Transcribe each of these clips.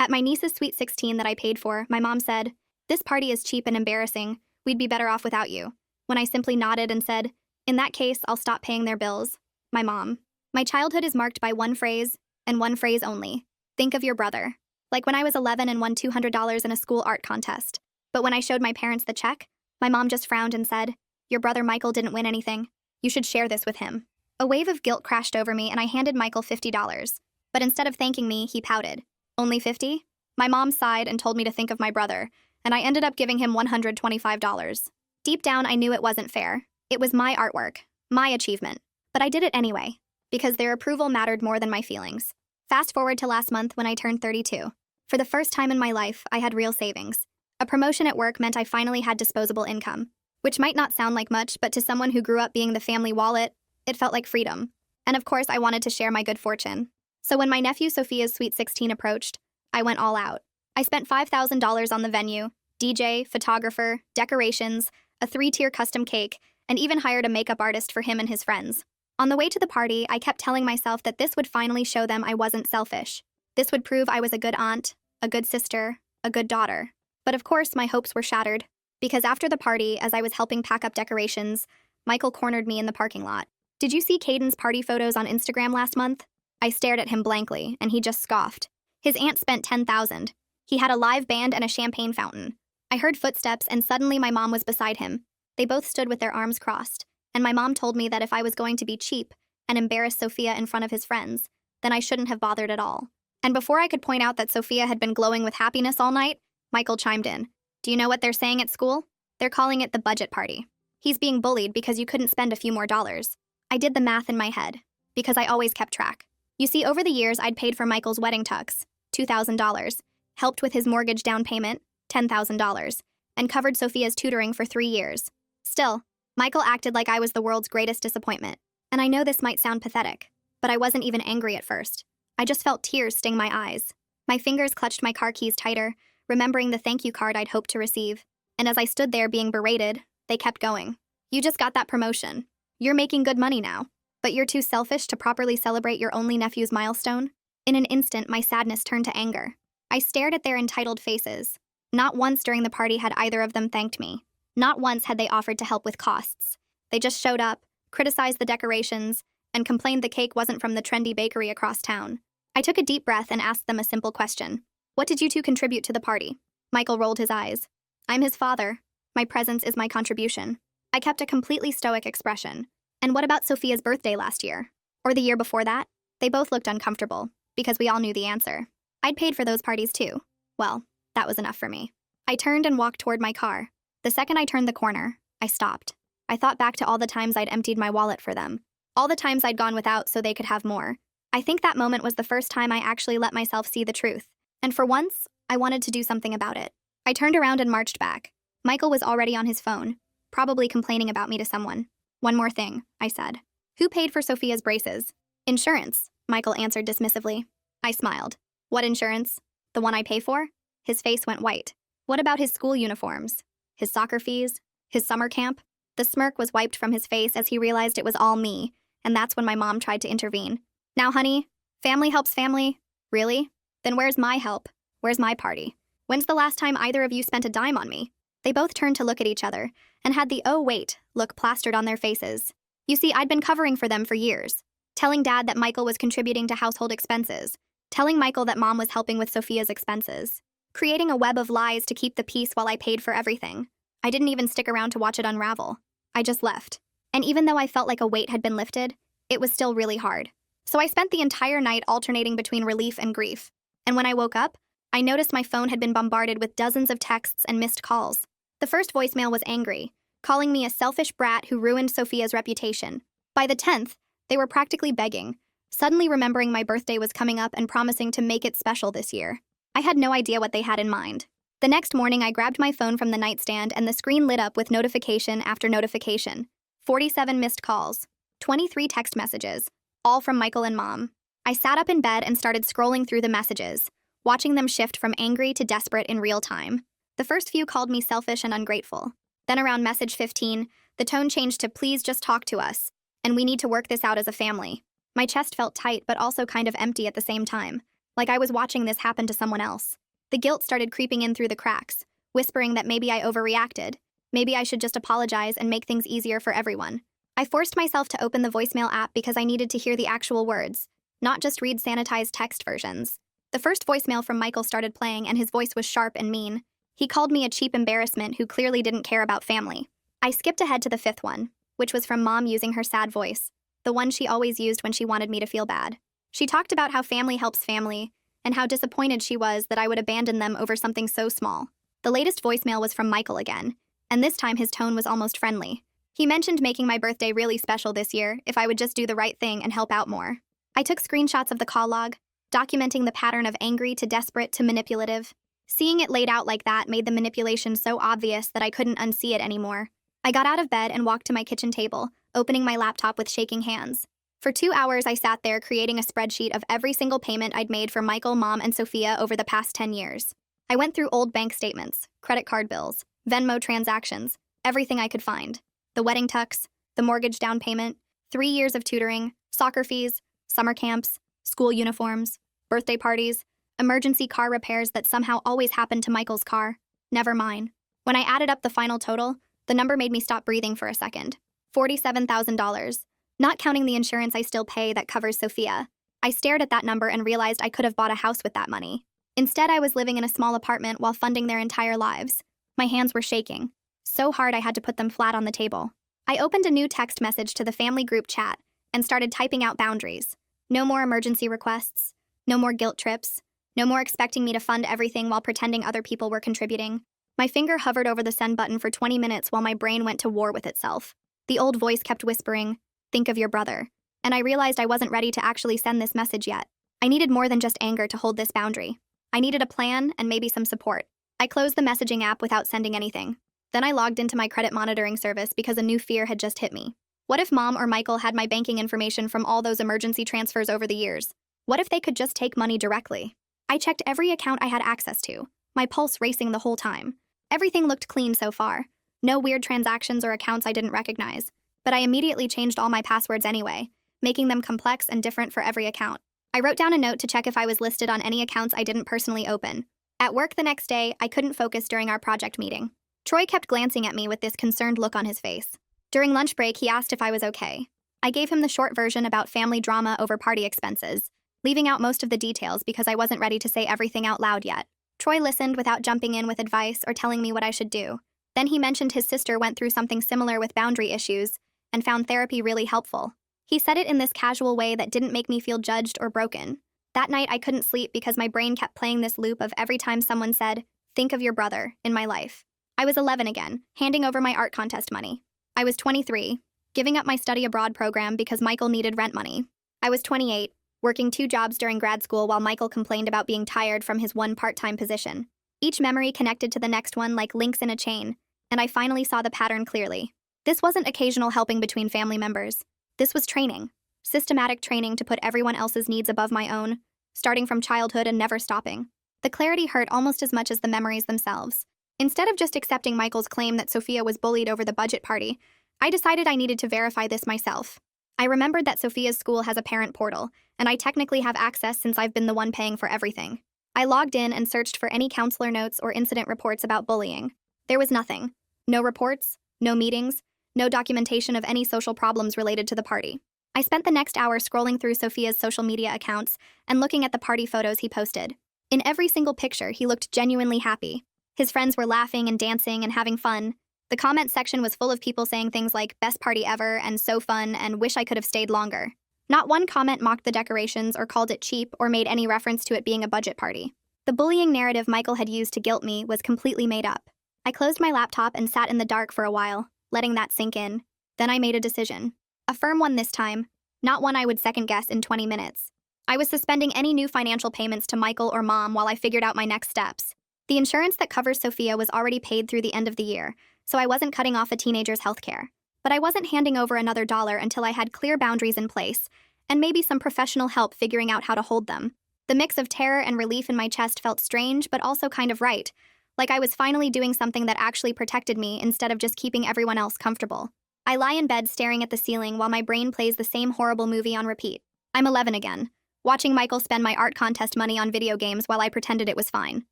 At my niece's Sweet 16 that I paid for, my mom said, "This party is cheap and embarrassing. We'd be better off without you." When I simply nodded and said, "In that case, I'll stop paying their bills." My mom. My childhood is marked by one phrase, and one phrase only. Think of your brother. Like when I was 11 and won $200 in a school art contest. But when I showed my parents the check, my mom just frowned and said, "Your brother Michael didn't win anything. You should share this with him." A wave of guilt crashed over me and I handed Michael $50. But instead of thanking me, he pouted. "Only 50?" My mom sighed and told me to think of my brother, and I ended up giving him $125. Deep down, I knew it wasn't fair. It was my artwork, my achievement. But I did it anyway, because their approval mattered more than my feelings. Fast forward to last month when I turned 32. For the first time in my life, I had real savings. A promotion at work meant I finally had disposable income, which might not sound like much, but to someone who grew up being the family wallet, it felt like freedom. And of course, I wanted to share my good fortune. So when my nephew Sophia's Sweet 16 approached, I went all out. I spent $5,000 on the venue, DJ, photographer, decorations, a 3-tier custom cake, and even hired a makeup artist for him and his friends. On the way to the party, I kept telling myself that this would finally show them I wasn't selfish. This would prove I was a good aunt, a good sister, a good daughter. But of course, my hopes were shattered. Because after the party, as I was helping pack up decorations, Michael cornered me in the parking lot. "Did you see Caden's party photos on Instagram last month?" I stared at him blankly, and he just scoffed. His aunt spent $10,000. He had a live band and a champagne fountain. I heard footsteps, and suddenly my mom was beside him. They both stood with their arms crossed, and my mom told me that if I was going to be cheap and embarrass Sophia in front of his friends, then I shouldn't have bothered at all. And before I could point out that Sophia had been glowing with happiness all night, Michael chimed in. "Do you know what they're saying at school? They're calling it the budget party. He's being bullied because you couldn't spend a few more dollars." I did the math in my head, because I always kept track. You see, over the years, I'd paid for Michael's wedding tux, $2,000, helped with his mortgage down payment, $10,000, and covered Sophia's tutoring for 3 years. Still, Michael acted like I was the world's greatest disappointment. And I know this might sound pathetic, but I wasn't even angry at first. I just felt tears sting my eyes. My fingers clutched my car keys tighter, remembering the thank you card I'd hoped to receive. And as I stood there being berated, they kept going. "You just got that promotion. You're making good money now. But you're too selfish to properly celebrate your only nephew's milestone?" In an instant, my sadness turned to anger. I stared at their entitled faces. Not once during the party had either of them thanked me. Not once had they offered to help with costs. They just showed up, criticized the decorations, and complained the cake wasn't from the trendy bakery across town. I took a deep breath and asked them a simple question. "What did you two contribute to the party?" Michael rolled his eyes. "I'm his father. My presence is my contribution." I kept a completely stoic expression. "And what about Sophia's birthday last year? Or the year before that?" They both looked uncomfortable, because we all knew the answer. I'd paid for those parties too. Well, that was enough for me. I turned and walked toward my car. The second I turned the corner, I stopped. I thought back to all the times I'd emptied my wallet for them. All the times I'd gone without so they could have more. I think that moment was the first time I actually let myself see the truth. And for once, I wanted to do something about it. I turned around and marched back. Michael was already on his phone, probably complaining about me to someone. "One more thing," I said. "Who paid for Sophia's braces?" "Insurance," Michael answered dismissively. I smiled. "What insurance? The one I pay for?" His face went white. "What about his school uniforms? His soccer fees? His summer camp?" The smirk was wiped from his face as he realized it was all me, and that's when my mom tried to intervene. "Now, honey, family helps family. Really? Then where's my help? Where's my party? When's the last time either of you spent a dime on me?" They both turned to look at each other, and had the "oh wait" look plastered on their faces. You see, I'd been covering for them for years, telling Dad that Michael was contributing to household expenses, telling Michael that Mom was helping with Sophia's expenses, creating a web of lies to keep the peace while I paid for everything. I didn't even stick around to watch it unravel. I just left. And even though I felt like a weight had been lifted, it was still really hard. So I spent the entire night alternating between relief and grief. And when I woke up, I noticed my phone had been bombarded with dozens of texts and missed calls. The first voicemail was angry, calling me a selfish brat who ruined Sophia's reputation. By the 10th, they were practically begging, suddenly remembering my birthday was coming up and promising to make it special this year. I had no idea what they had in mind. The next morning, I grabbed my phone from the nightstand and the screen lit up with notification after notification. 47 missed calls, 23 text messages, all from Michael and Mom. I sat up in bed and started scrolling through the messages, watching them shift from angry to desperate in real time. The first few called me selfish and ungrateful. Then around message 15, the tone changed to "please just talk to us, and we need to work this out as a family." My chest felt tight but also kind of empty at the same time. like I was watching this happen to someone else. The guilt started creeping in through the cracks, whispering that maybe I overreacted. Maybe I should just apologize and make things easier for everyone. I forced myself to open the voicemail app because I needed to hear the actual words, not just read sanitized text versions. The first voicemail from Michael started playing, and his voice was sharp and mean. He called me a cheap embarrassment who clearly didn't care about family. I skipped ahead to the fifth one, which was from Mom using her sad voice, the one she always used when she wanted me to feel bad. She talked about how family helps family, and how disappointed she was that I would abandon them over something so small. The latest voicemail was from Michael again, and this time his tone was almost friendly. He mentioned making my birthday really special this year if I would just do the right thing and help out more. I took screenshots of the call log, documenting the pattern of angry to desperate to manipulative. Seeing it laid out like that made the manipulation so obvious that I couldn't unsee it anymore. I got out of bed and walked to my kitchen table, opening my laptop with shaking hands. For 2 hours, I sat there creating a spreadsheet of every single payment I'd made for Michael, Mom, and Sophia over the past 10 years. I went through old bank statements, credit card bills, Venmo transactions, everything I could find. The wedding tux, the mortgage down payment, 3 years of tutoring, soccer fees, summer camps, school uniforms, birthday parties, emergency car repairs that somehow always happened to Michael's car. Never mine. When I added up the final total, the number made me stop breathing for a second. $47,000. Not counting the insurance I still pay that covers Sophia. I stared at that number and realized I could have bought a house with that money. Instead, I was living in a small apartment while funding their entire lives. My hands were shaking. So hard I had to put them flat on the table. I opened a new text message to the family group chat and started typing out boundaries. No more emergency requests. No more guilt trips. No more expecting me to fund everything while pretending other people were contributing. My finger hovered over the send button for 20 minutes while my brain went to war with itself. The old voice kept whispering, "Think of your brother." And I realized I wasn't ready to actually send this message yet. I needed more than just anger to hold this boundary. I needed a plan and maybe some support. I closed the messaging app without sending anything. Then I logged into my credit monitoring service because a new fear had just hit me. What if Mom or Michael had my banking information from all those emergency transfers over the years? What if they could just take money directly? I checked every account I had access to, my pulse racing the whole time. Everything looked clean so far. No weird transactions or accounts I didn't recognize. But I immediately changed all my passwords anyway, making them complex and different for every account. I wrote down a note to check if I was listed on any accounts I didn't personally open. At work the next day, I couldn't focus during our project meeting. Troy kept glancing at me with this concerned look on his face. During lunch break, he asked if I was okay. I gave him the short version about family drama over party expenses, leaving out most of the details because I wasn't ready to say everything out loud yet. Troy listened without jumping in with advice or telling me what I should do. Then he mentioned his sister went through something similar with boundary issues and found therapy really helpful. He said it in this casual way that didn't make me feel judged or broken. That night, I couldn't sleep because my brain kept playing this loop of every time someone said, "Think of your brother," in my life. I was 11 again, handing over my art contest money. I was 23, giving up my study abroad program because Michael needed rent money. I was 28, working 2 jobs during grad school while Michael complained about being tired from his one part-time position. Each memory connected to the next one like links in a chain, and I finally saw the pattern clearly. This wasn't occasional helping between family members. This was training. Systematic training to put everyone else's needs above my own, starting from childhood and never stopping. The clarity hurt almost as much as the memories themselves. Instead of just accepting Michael's claim that Sophia was bullied over the budget party, I decided I needed to verify this myself. I remembered that Sophia's school has a parent portal, and I technically have access since I've been the one paying for everything. I logged in and searched for any counselor notes or incident reports about bullying. There was nothing. No reports, no meetings, no documentation of any social problems related to the party. I spent the next hour scrolling through Sophia's social media accounts and looking at the party photos he posted. In every single picture, he looked genuinely happy. His friends were laughing and dancing and having fun. The comment section was full of people saying things like, "Best party ever," and "So fun," and "Wish I could have stayed longer." Not one comment mocked the decorations or called it cheap or made any reference to it being a budget party. The bullying narrative Michael had used to guilt me was completely made up. I closed my laptop and sat in the dark for a while, letting that sink in. Then I made a decision. A firm one this time, not one I would second-guess in 20 minutes. I was suspending any new financial payments to Michael or Mom while I figured out my next steps. The insurance that covers Sophia was already paid through the end of the year, so I wasn't cutting off a teenager's health care. But I wasn't handing over another dollar until I had clear boundaries in place, and maybe some professional help figuring out how to hold them. The mix of terror and relief in my chest felt strange, but also kind of right, like I was finally doing something that actually protected me instead of just keeping everyone else comfortable. I lie in bed staring at the ceiling while my brain plays the same horrible movie on repeat. I'm 11 again. watching Michael spend my art contest money on video games while I pretended it was fine.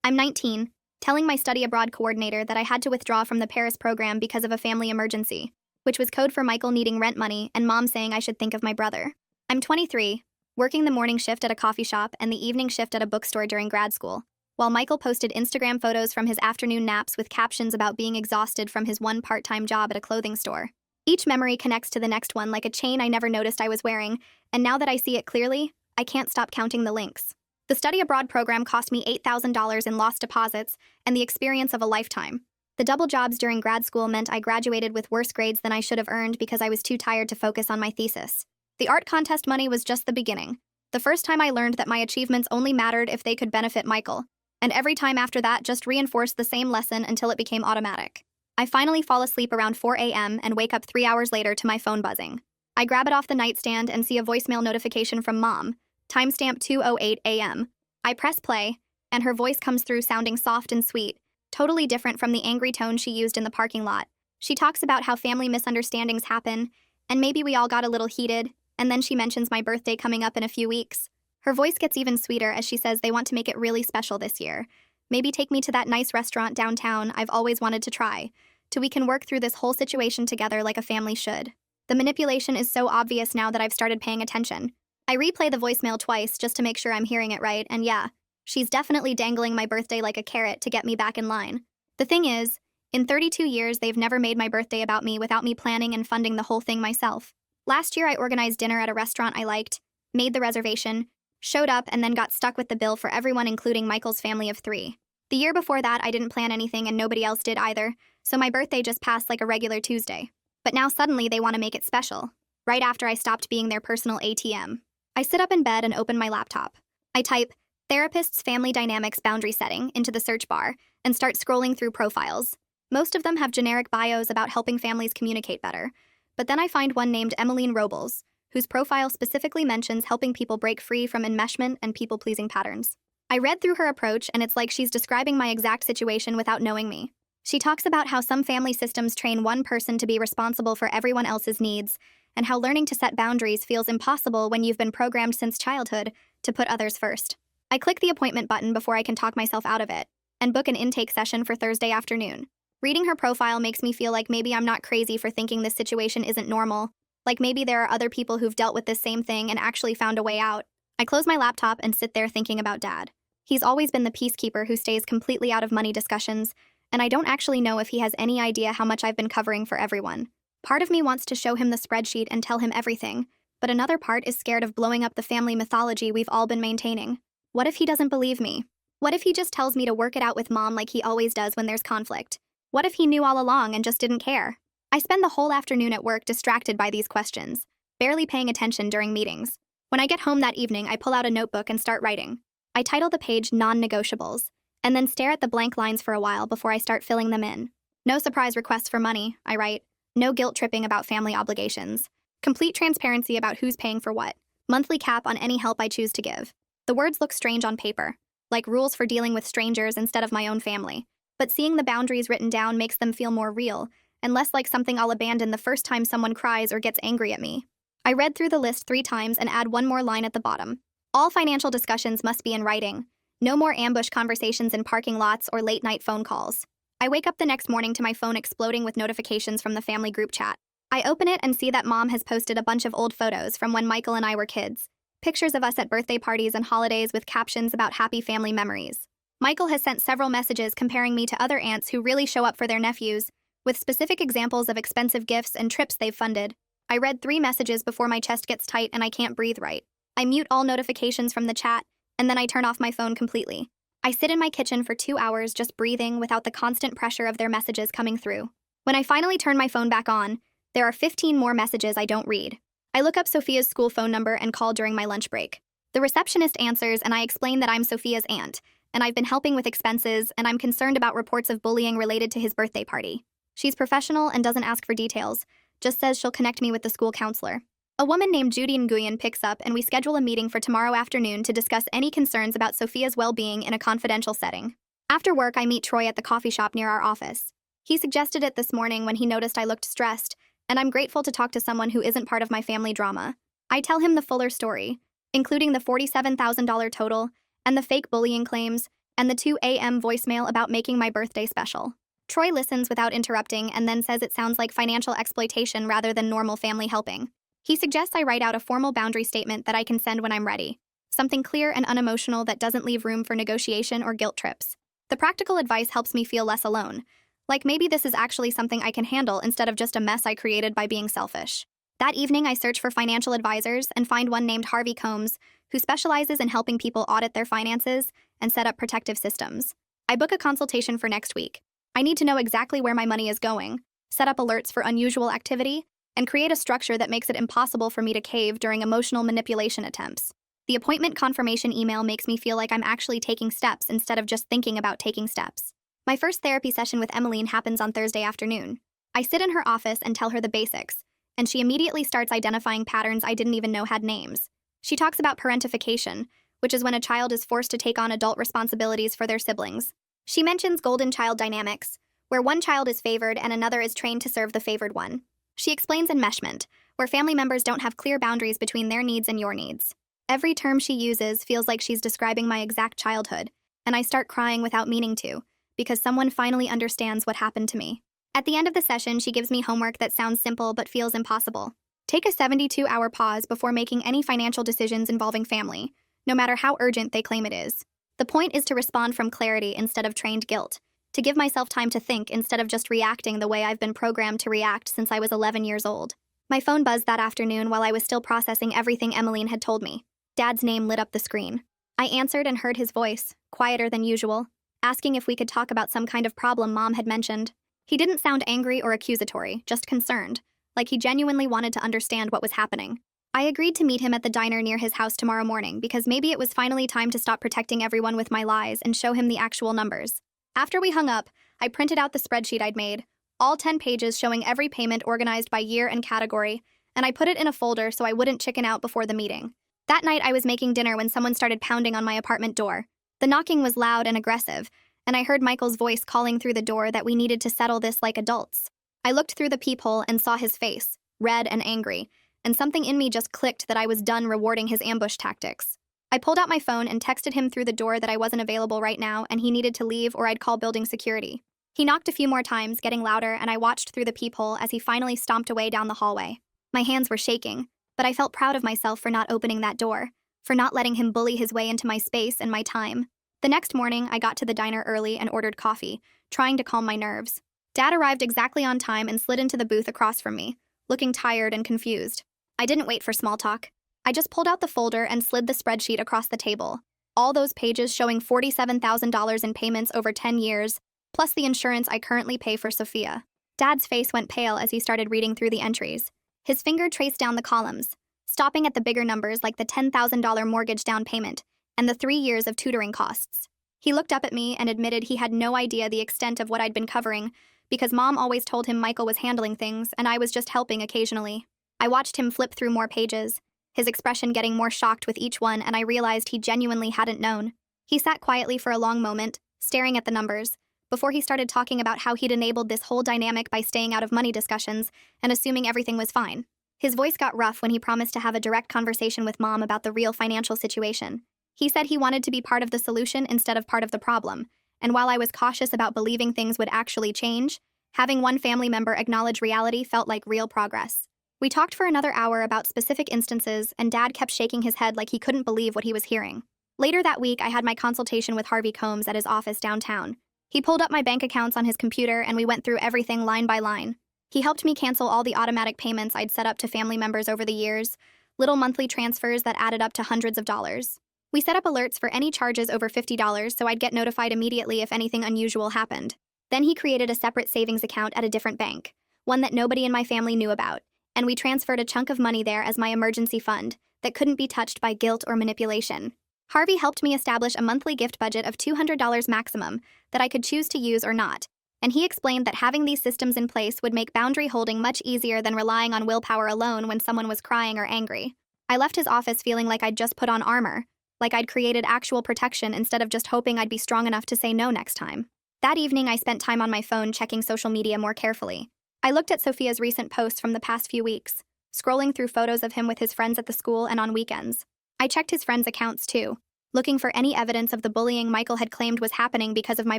I'm 19, telling my study abroad coordinator that I had to withdraw from the Paris program because of a family emergency, which was code for Michael needing rent money and mom saying I should think of my brother. I'm 23, working the morning shift at a coffee shop and the evening shift at a bookstore during grad school, while Michael posted Instagram photos from his afternoon naps with captions about being exhausted from his one part-time job at a clothing store. Each memory connects to the next one like a chain I never noticed I was wearing, and now that I see it clearly, I can't stop counting the links. The study abroad program cost me $8,000 in lost deposits and the experience of a lifetime. The double jobs during grad school meant I graduated with worse grades than I should have earned because I was too tired to focus on my thesis. The art contest money was just the beginning. The first time I learned that my achievements only mattered if they could benefit Michael, and every time after that just reinforced the same lesson until it became automatic. I finally fall asleep around 4 a.m. and wake up 3 hours later to my phone buzzing. I grab it off the nightstand and see a voicemail notification from Mom, timestamp 2:08 a.m. I press play, and her voice comes through sounding soft and sweet, totally different from the angry tone she used in the parking lot. She talks about how family misunderstandings happen, and maybe we all got a little heated, and then she mentions my birthday coming up in a few weeks. Her voice gets even sweeter as she says they want to make it really special this year. Maybe take me to that nice restaurant downtown I've always wanted to try, so we can work through this whole situation together like a family should. The manipulation is so obvious now that I've started paying attention. I replay the voicemail twice just to make sure I'm hearing it right, and yeah, she's definitely dangling my birthday like a carrot to get me back in line. The thing is, in 32 years they've never made my birthday about me without me planning and funding the whole thing myself. Last year I organized dinner at a restaurant I liked, made the reservation, showed up, and then got stuck with the bill for everyone including Michael's family of 3. The year before that I didn't plan anything and nobody else did either, so my birthday just passed like a regular Tuesday. But now suddenly they want to make it special, right after I stopped being their personal ATM. I sit up in bed and open my laptop. I type, "Therapist's Family Dynamics Boundary Setting" into the search bar and start scrolling through profiles. Most of them have generic bios about helping families communicate better, but then I find one named Emmeline Robles, whose profile specifically mentions helping people break free from enmeshment and people-pleasing patterns. I read through her approach and it's like she's describing my exact situation without knowing me. She talks about how some family systems train one person to be responsible for everyone else's needs, and how learning to set boundaries feels impossible when you've been programmed since childhood to put others first. I click the appointment button before I can talk myself out of it, and book an intake session for Thursday afternoon. Reading her profile makes me feel like maybe I'm not crazy for thinking this situation isn't normal, like maybe there are other people who've dealt with this same thing and actually found a way out. I close my laptop and sit there thinking about Dad. He's always been the peacekeeper who stays completely out of money discussions, and I don't actually know if he has any idea how much I've been covering for everyone. Part of me wants to show him the spreadsheet and tell him everything, but another part is scared of blowing up the family mythology we've all been maintaining. What if he doesn't believe me? What if he just tells me to work it out with Mom like he always does when there's conflict? What if he knew all along and just didn't care? I spend the whole afternoon at work distracted by these questions, barely paying attention during meetings. When I get home that evening, I pull out a notebook and start writing. I title the page "Non-Negotiables," and then stare at the blank lines for a while before I start filling them in. "No surprise requests for money," I write. "No guilt-tripping about family obligations. Complete transparency about who's paying for what. Monthly cap on any help I choose to give." The words look strange on paper, like rules for dealing with strangers instead of my own family. But seeing the boundaries written down makes them feel more real, and less like something I'll abandon the first time someone cries or gets angry at me. I read through the list 3 times and add one more line at the bottom. All financial discussions must be in writing. No more ambush conversations in parking lots or late-night phone calls. I wake up the next morning to my phone exploding with notifications from the family group chat. I open it and see that Mom has posted a bunch of old photos from when Michael and I were kids. Pictures of us at birthday parties and holidays with captions about happy family memories. Michael has sent several messages comparing me to other aunts who really show up for their nephews, with specific examples of expensive gifts and trips they've funded. I read 3 messages before my chest gets tight and I can't breathe right. I mute all notifications from the chat, and then I turn off my phone completely. I sit in my kitchen for 2 hours just breathing without the constant pressure of their messages coming through. When I finally turn my phone back on, there are 15 more messages I don't read. I look up Sophia's school phone number and call during my lunch break. The receptionist answers and I explain that I'm Sophia's aunt, and I've been helping with expenses, and I'm concerned about reports of bullying related to his birthday party. She's professional and doesn't ask for details, just says she'll connect me with the school counselor. A woman named Judy Nguyen picks up and we schedule a meeting for tomorrow afternoon to discuss any concerns about Sophia's well-being in a confidential setting. After work, I meet Troy at the coffee shop near our office. He suggested it this morning when he noticed I looked stressed, and I'm grateful to talk to someone who isn't part of my family drama. I tell him the fuller story, including the $47,000 total, and the fake bullying claims, and the 2 a.m. voicemail about making my birthday special. Troy listens without interrupting and then says it sounds like financial exploitation rather than normal family helping. He suggests I write out a formal boundary statement that I can send when I'm ready. Something clear and unemotional that doesn't leave room for negotiation or guilt trips. The practical advice helps me feel less alone. Like maybe this is actually something I can handle instead of just a mess I created by being selfish. That evening, I search for financial advisors and find one named Harvey Combs, who specializes in helping people audit their finances and set up protective systems. I book a consultation for next week. I need to know exactly where my money is going, set up alerts for unusual activity, and create a structure that makes it impossible for me to cave during emotional manipulation attempts. The appointment confirmation email makes me feel like I'm actually taking steps instead of just thinking about taking steps. My first therapy session with Emmeline happens on Thursday afternoon. I sit in her office and tell her the basics, and she immediately starts identifying patterns I didn't even know had names. She talks about parentification, which is when a child is forced to take on adult responsibilities for their siblings. She mentions golden child dynamics, where one child is favored and another is trained to serve the favored one. She explains enmeshment, where family members don't have clear boundaries between their needs and your needs. Every term she uses feels like she's describing my exact childhood, and I start crying without meaning to, because someone finally understands what happened to me. At the end of the session, she gives me homework that sounds simple but feels impossible. Take a 72-hour pause before making any financial decisions involving family, no matter how urgent they claim it is. The point is to respond from clarity instead of trained guilt, to give myself time to think instead of just reacting the way I've been programmed to react since I was 11 years old. My phone buzzed that afternoon while I was still processing everything Emmeline had told me. Dad's name lit up the screen. I answered and heard his voice, quieter than usual, asking if we could talk about some kind of problem Mom had mentioned. He didn't sound angry or accusatory, just concerned, like he genuinely wanted to understand what was happening. I agreed to meet him at the diner near his house tomorrow morning because maybe it was finally time to stop protecting everyone with my lies and show him the actual numbers. After we hung up, I printed out the spreadsheet I'd made, all 10 pages showing every payment organized by year and category, and I put it in a folder so I wouldn't chicken out before the meeting. That night, I was making dinner when someone started pounding on my apartment door. The knocking was loud and aggressive, and I heard Michael's voice calling through the door that we needed to settle this like adults. I looked through the peephole and saw his face, red and angry, and something in me just clicked that I was done rewarding his ambush tactics. I pulled out my phone and texted him through the door that I wasn't available right now and he needed to leave or I'd call building security. He knocked a few more times, getting louder, and I watched through the peephole as he finally stomped away down the hallway. My hands were shaking, but I felt proud of myself for not opening that door, for not letting him bully his way into my space and my time. The next morning, I got to the diner early and ordered coffee, trying to calm my nerves. Dad arrived exactly on time and slid into the booth across from me, looking tired and confused. I didn't wait for small talk. I just pulled out the folder and slid the spreadsheet across the table. All those pages showing $47,000 in payments over 10 years, plus the insurance I currently pay for Sophia. Dad's face went pale as he started reading through the entries. His finger traced down the columns, stopping at the bigger numbers like the $10,000 mortgage down payment and the 3 years of tutoring costs. He looked up at me and admitted he had no idea the extent of what I'd been covering because Mom always told him Michael was handling things and I was just helping occasionally. I watched him flip through more pages, his expression getting more shocked with each one, and I realized he genuinely hadn't known. He sat quietly for a long moment, staring at the numbers, before he started talking about how he'd enabled this whole dynamic by staying out of money discussions and assuming everything was fine. His voice got rough when he promised to have a direct conversation with Mom about the real financial situation. He said he wanted to be part of the solution instead of part of the problem, and while I was cautious about believing things would actually change, having one family member acknowledge reality felt like real progress. We talked for another hour about specific instances, and Dad kept shaking his head like he couldn't believe what he was hearing. Later that week, I had my consultation with Harvey Combs at his office downtown. He pulled up my bank accounts on his computer and we went through everything line by line. He helped me cancel all the automatic payments I'd set up to family members over the years, little monthly transfers that added up to hundreds of dollars. We set up alerts for any charges over $50 so I'd get notified immediately if anything unusual happened. Then he created a separate savings account at a different bank, one that nobody in my family knew about, and we transferred a chunk of money there as my emergency fund that couldn't be touched by guilt or manipulation. Harvey helped me establish a monthly gift budget of $200 maximum that I could choose to use or not, and he explained that having these systems in place would make boundary holding much easier than relying on willpower alone when someone was crying or angry. I left his office feeling like I'd just put on armor, like I'd created actual protection instead of just hoping I'd be strong enough to say no next time. That evening, I spent time on my phone checking social media more carefully. I looked at Sophia's recent posts from the past few weeks, scrolling through photos of him with his friends at the school and on weekends. I checked his friends' accounts too, looking for any evidence of the bullying Michael had claimed was happening because of my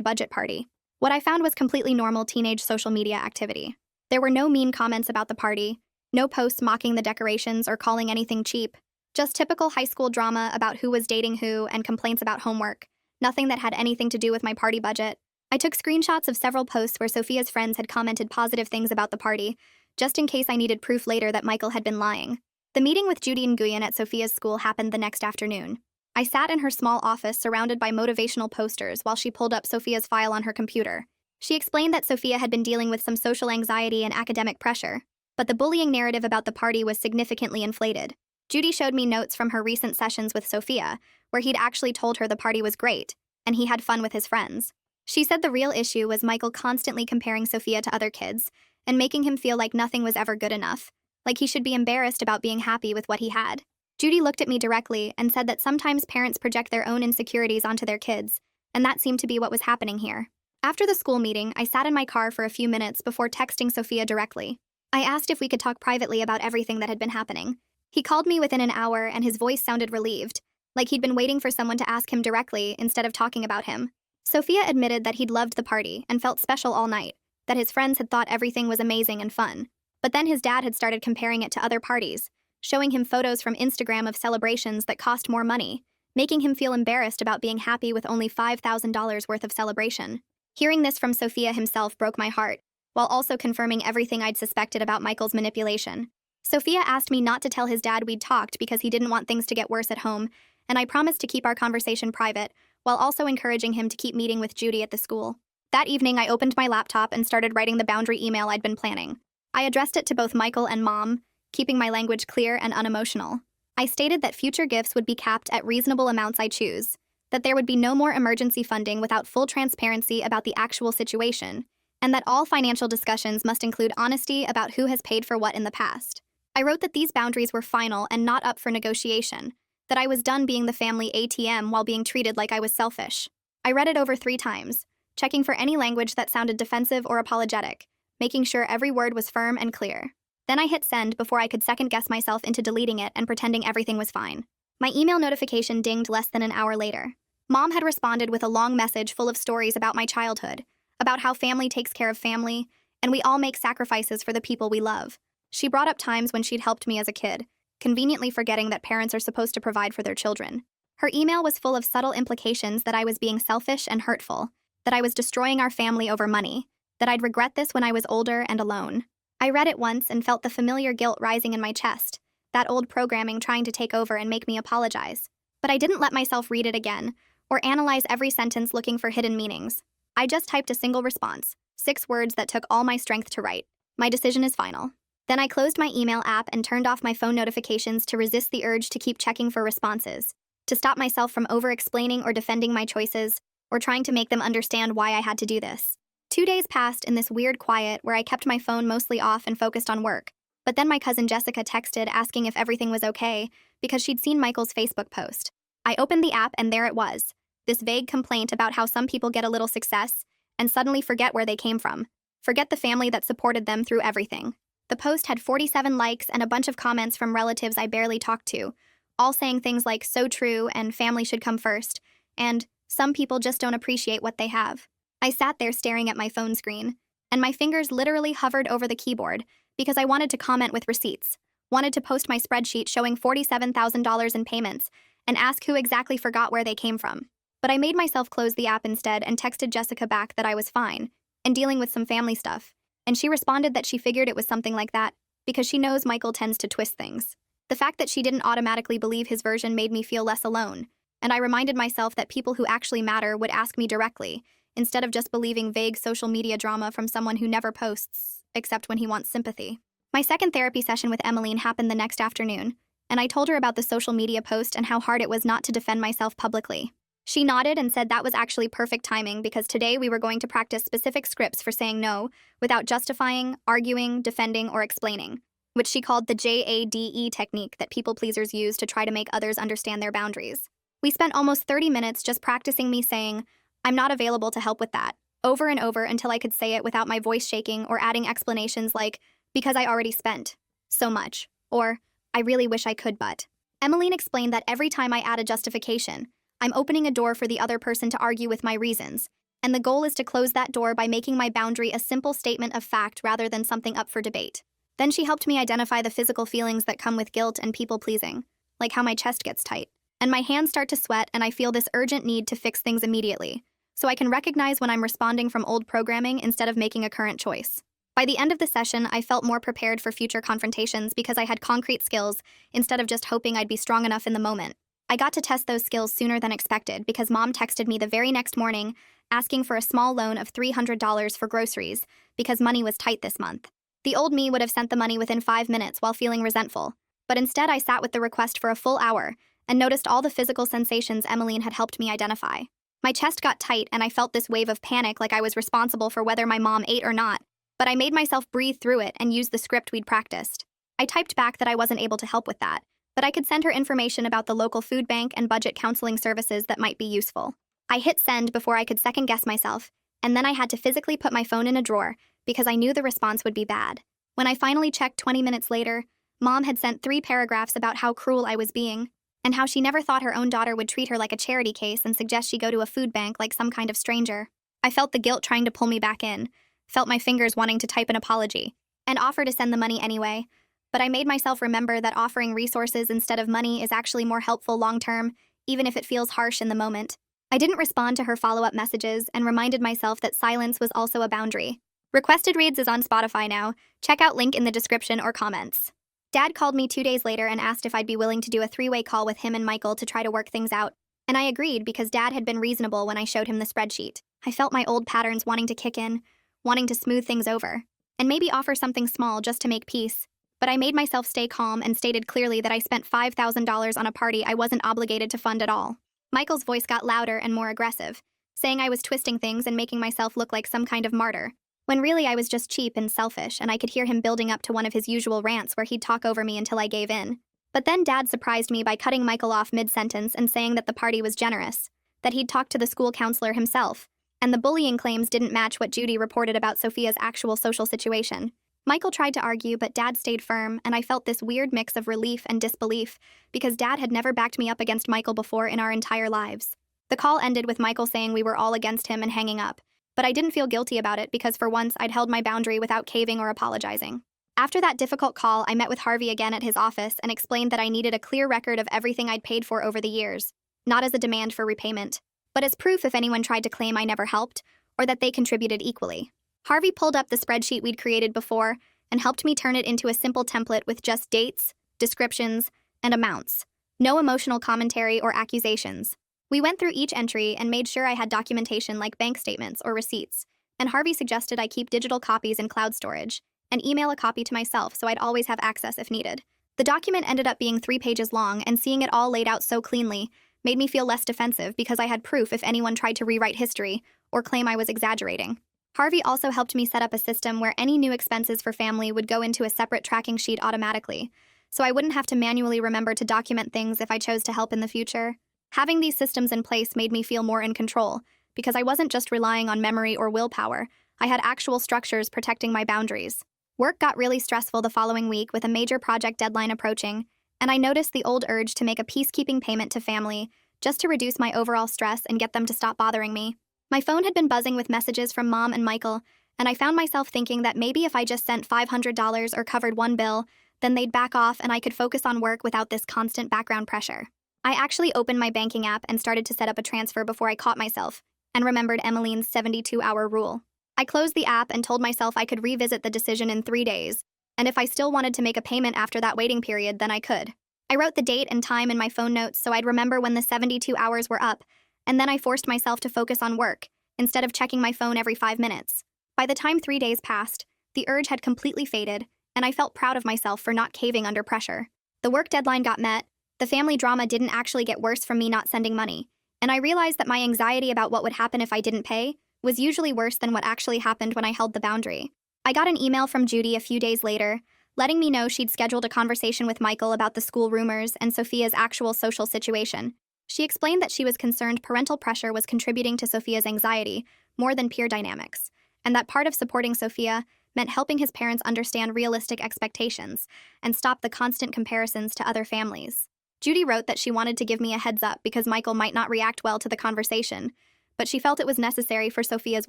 budget party. What I found was completely normal teenage social media activity. There were no mean comments about the party, no posts mocking the decorations or calling anything cheap, just typical high school drama about who was dating who and complaints about homework, nothing that had anything to do with my party budget. I took screenshots of several posts where Sophia's friends had commented positive things about the party, just in case I needed proof later that Michael had been lying. The meeting with Judy Nguyen at Sophia's school happened the next afternoon. I sat in her small office surrounded by motivational posters while she pulled up Sophia's file on her computer. She explained that Sophia had been dealing with some social anxiety and academic pressure, but the bullying narrative about the party was significantly inflated. Judy showed me notes from her recent sessions with Sophia, where he'd actually told her the party was great, and he had fun with his friends. She said the real issue was Michael constantly comparing Sophia to other kids, and making him feel like nothing was ever good enough, like he should be embarrassed about being happy with what he had. Judy looked at me directly and said that sometimes parents project their own insecurities onto their kids, and that seemed to be what was happening here. After the school meeting, I sat in my car for a few minutes before texting Sophia directly. I asked if we could talk privately about everything that had been happening. He called me within an hour and his voice sounded relieved, like he'd been waiting for someone to ask him directly instead of talking about him. Sophia admitted that he'd loved the party and felt special all night, that his friends had thought everything was amazing and fun. But then his dad had started comparing it to other parties, showing him photos from Instagram of celebrations that cost more money, making him feel embarrassed about being happy with only $5,000 worth of celebration. Hearing this from Sophia himself broke my heart, while also confirming everything I'd suspected about Michael's manipulation. Sophia asked me not to tell his dad we'd talked because he didn't want things to get worse at home, and I promised to keep our conversation private, while also encouraging him to keep meeting with Judy at the school. That evening, I opened my laptop and started writing the boundary email I'd been planning. I addressed it to both Michael and Mom, keeping my language clear and unemotional. I stated that future gifts would be capped at reasonable amounts I choose, that there would be no more emergency funding without full transparency about the actual situation, and that all financial discussions must include honesty about who has paid for what in the past. I wrote that these boundaries were final and not up for negotiation, that I was done being the family ATM while being treated like I was selfish. I read it over 3 times, checking for any language that sounded defensive or apologetic, making sure every word was firm and clear. Then I hit send before I could second-guess myself into deleting it and pretending everything was fine. My email notification dinged less than an hour later. Mom had responded with a long message full of stories about my childhood, about how family takes care of family, and we all make sacrifices for the people we love. She brought up times when she'd helped me as a kid, conveniently forgetting that parents are supposed to provide for their children. Her email was full of subtle implications that I was being selfish and hurtful, that I was destroying our family over money, that I'd regret this when I was older and alone. I read it once and felt the familiar guilt rising in my chest, that old programming trying to take over and make me apologize. But I didn't let myself read it again, or analyze every sentence looking for hidden meanings. I just typed a single response, 6 words that took all my strength to write. My decision is final. Then I closed my email app and turned off my phone notifications to resist the urge to keep checking for responses, to stop myself from over-explaining or defending my choices, or trying to make them understand why I had to do this. 2 days passed in this weird quiet where I kept my phone mostly off and focused on work. But then my cousin Jessica texted asking if everything was okay because she'd seen Michael's Facebook post. I opened the app and there it was, this vague complaint about how some people get a little success and suddenly forget where they came from, forget the family that supported them through everything. The post had 47 likes and a bunch of comments from relatives I barely talked to, all saying things like "so true" and "family should come first," and "some people just don't appreciate what they have." I sat there staring at my phone screen, and my fingers literally hovered over the keyboard because I wanted to comment with receipts, wanted to post my spreadsheet showing $47,000 in payments, and ask who exactly forgot where they came from. But I made myself close the app instead and texted Jessica back that I was fine, and dealing with some family stuff, and she responded that she figured it was something like that, because she knows Michael tends to twist things. The fact that she didn't automatically believe his version made me feel less alone, and I reminded myself that people who actually matter would ask me directly, instead of just believing vague social media drama from someone who never posts, except when he wants sympathy. My second therapy session with Emmeline happened the next afternoon, and I told her about the social media post and how hard it was not to defend myself publicly. She nodded and said that was actually perfect timing because today we were going to practice specific scripts for saying no without justifying, arguing, defending, or explaining, which she called the JADE technique that people pleasers use to try to make others understand their boundaries. We spent almost 30 minutes just practicing me saying, "I'm not available to help with that," over and over until I could say it without my voice shaking or adding explanations like, "because I already spent so much," or "I really wish I could but." Emmeline explained that every time I add a justification, I'm opening a door for the other person to argue with my reasons, and the goal is to close that door by making my boundary a simple statement of fact rather than something up for debate. Then she helped me identify the physical feelings that come with guilt and people-pleasing, like how my chest gets tight, and my hands start to sweat and I feel this urgent need to fix things immediately, so I can recognize when I'm responding from old programming instead of making a current choice. By the end of the session, I felt more prepared for future confrontations because I had concrete skills instead of just hoping I'd be strong enough in the moment. I got to test those skills sooner than expected because Mom texted me the very next morning asking for a small loan of $300 for groceries because money was tight this month. The old me would have sent the money within 5 minutes while feeling resentful, but instead I sat with the request for a full hour and noticed all the physical sensations Emmeline had helped me identify. My chest got tight and I felt this wave of panic like I was responsible for whether my mom ate or not, but I made myself breathe through it and use the script we'd practiced. I typed back that I wasn't able to help with that, but I could send her information about the local food bank and budget counseling services that might be useful. I hit send before I could second guess myself, and then I had to physically put my phone in a drawer because I knew the response would be bad. When I finally checked 20 minutes later, Mom had sent 3 paragraphs about how cruel I was being, and how she never thought her own daughter would treat her like a charity case and suggest she go to a food bank like some kind of stranger. I felt the guilt trying to pull me back in, felt my fingers wanting to type an apology, and offer to send the money anyway, but I made myself remember that offering resources instead of money is actually more helpful long-term, even if it feels harsh in the moment. I didn't respond to her follow-up messages and reminded myself that silence was also a boundary. Requested Reads is on Spotify now. Check out link in the description or comments. Dad called me 2 days later and asked if I'd be willing to do a 3-way call with him and Michael to try to work things out, and I agreed because Dad had been reasonable when I showed him the spreadsheet. I felt my old patterns wanting to kick in, wanting to smooth things over, and maybe offer something small just to make peace, but I made myself stay calm and stated clearly that I spent $5,000 on a party I wasn't obligated to fund at all. Michael's voice got louder and more aggressive, saying I was twisting things and making myself look like some kind of martyr, when really I was just cheap and selfish, and I could hear him building up to one of his usual rants where he'd talk over me until I gave in. But then Dad surprised me by cutting Michael off mid-sentence and saying that the party was generous, that he'd talked to the school counselor himself, and the bullying claims didn't match what Judy reported about Sophia's actual social situation. Michael tried to argue, but Dad stayed firm, and I felt this weird mix of relief and disbelief because Dad had never backed me up against Michael before in our entire lives. The call ended with Michael saying we were all against him and hanging up, but I didn't feel guilty about it because for once I'd held my boundary without caving or apologizing. After that difficult call, I met with Harvey again at his office and explained that I needed a clear record of everything I'd paid for over the years, not as a demand for repayment, but as proof if anyone tried to claim I never helped or that they contributed equally. Harvey pulled up the spreadsheet we'd created before and helped me turn it into a simple template with just dates, descriptions, and amounts. No emotional commentary or accusations. We went through each entry and made sure I had documentation like bank statements or receipts, and Harvey suggested I keep digital copies in cloud storage and email a copy to myself so I'd always have access if needed. The document ended up being 3 pages long, and seeing it all laid out so cleanly made me feel less defensive because I had proof if anyone tried to rewrite history or claim I was exaggerating. Harvey also helped me set up a system where any new expenses for family would go into a separate tracking sheet automatically, so I wouldn't have to manually remember to document things if I chose to help in the future. Having these systems in place made me feel more in control, because I wasn't just relying on memory or willpower. I had actual structures protecting my boundaries. Work got really stressful the following week with a major project deadline approaching, and I noticed the old urge to make a peacekeeping payment to family, just to reduce my overall stress and get them to stop bothering me. My phone had been buzzing with messages from Mom and Michael, and I found myself thinking that maybe if I just sent $500 or covered one bill, then they'd back off and I could focus on work without this constant background pressure. I actually opened my banking app and started to set up a transfer before I caught myself, and remembered Emmeline's 72-hour rule. I closed the app and told myself I could revisit the decision in 3 days, and if I still wanted to make a payment after that waiting period, then I could. I wrote the date and time in my phone notes so I'd remember when the 72 hours were up, and then I forced myself to focus on work, instead of checking my phone every 5 minutes. By the time 3 days passed, the urge had completely faded, and I felt proud of myself for not caving under pressure. The work deadline got met, the family drama didn't actually get worse from me not sending money, and I realized that my anxiety about what would happen if I didn't pay was usually worse than what actually happened when I held the boundary. I got an email from Judy a few days later, letting me know she'd scheduled a conversation with Michael about the school rumors and Sophia's actual social situation. She explained that she was concerned parental pressure was contributing to Sophia's anxiety more than peer dynamics, and that part of supporting Sophia meant helping his parents understand realistic expectations and stop the constant comparisons to other families. Judy wrote that she wanted to give me a heads up because Michael might not react well to the conversation, but she felt it was necessary for Sophia's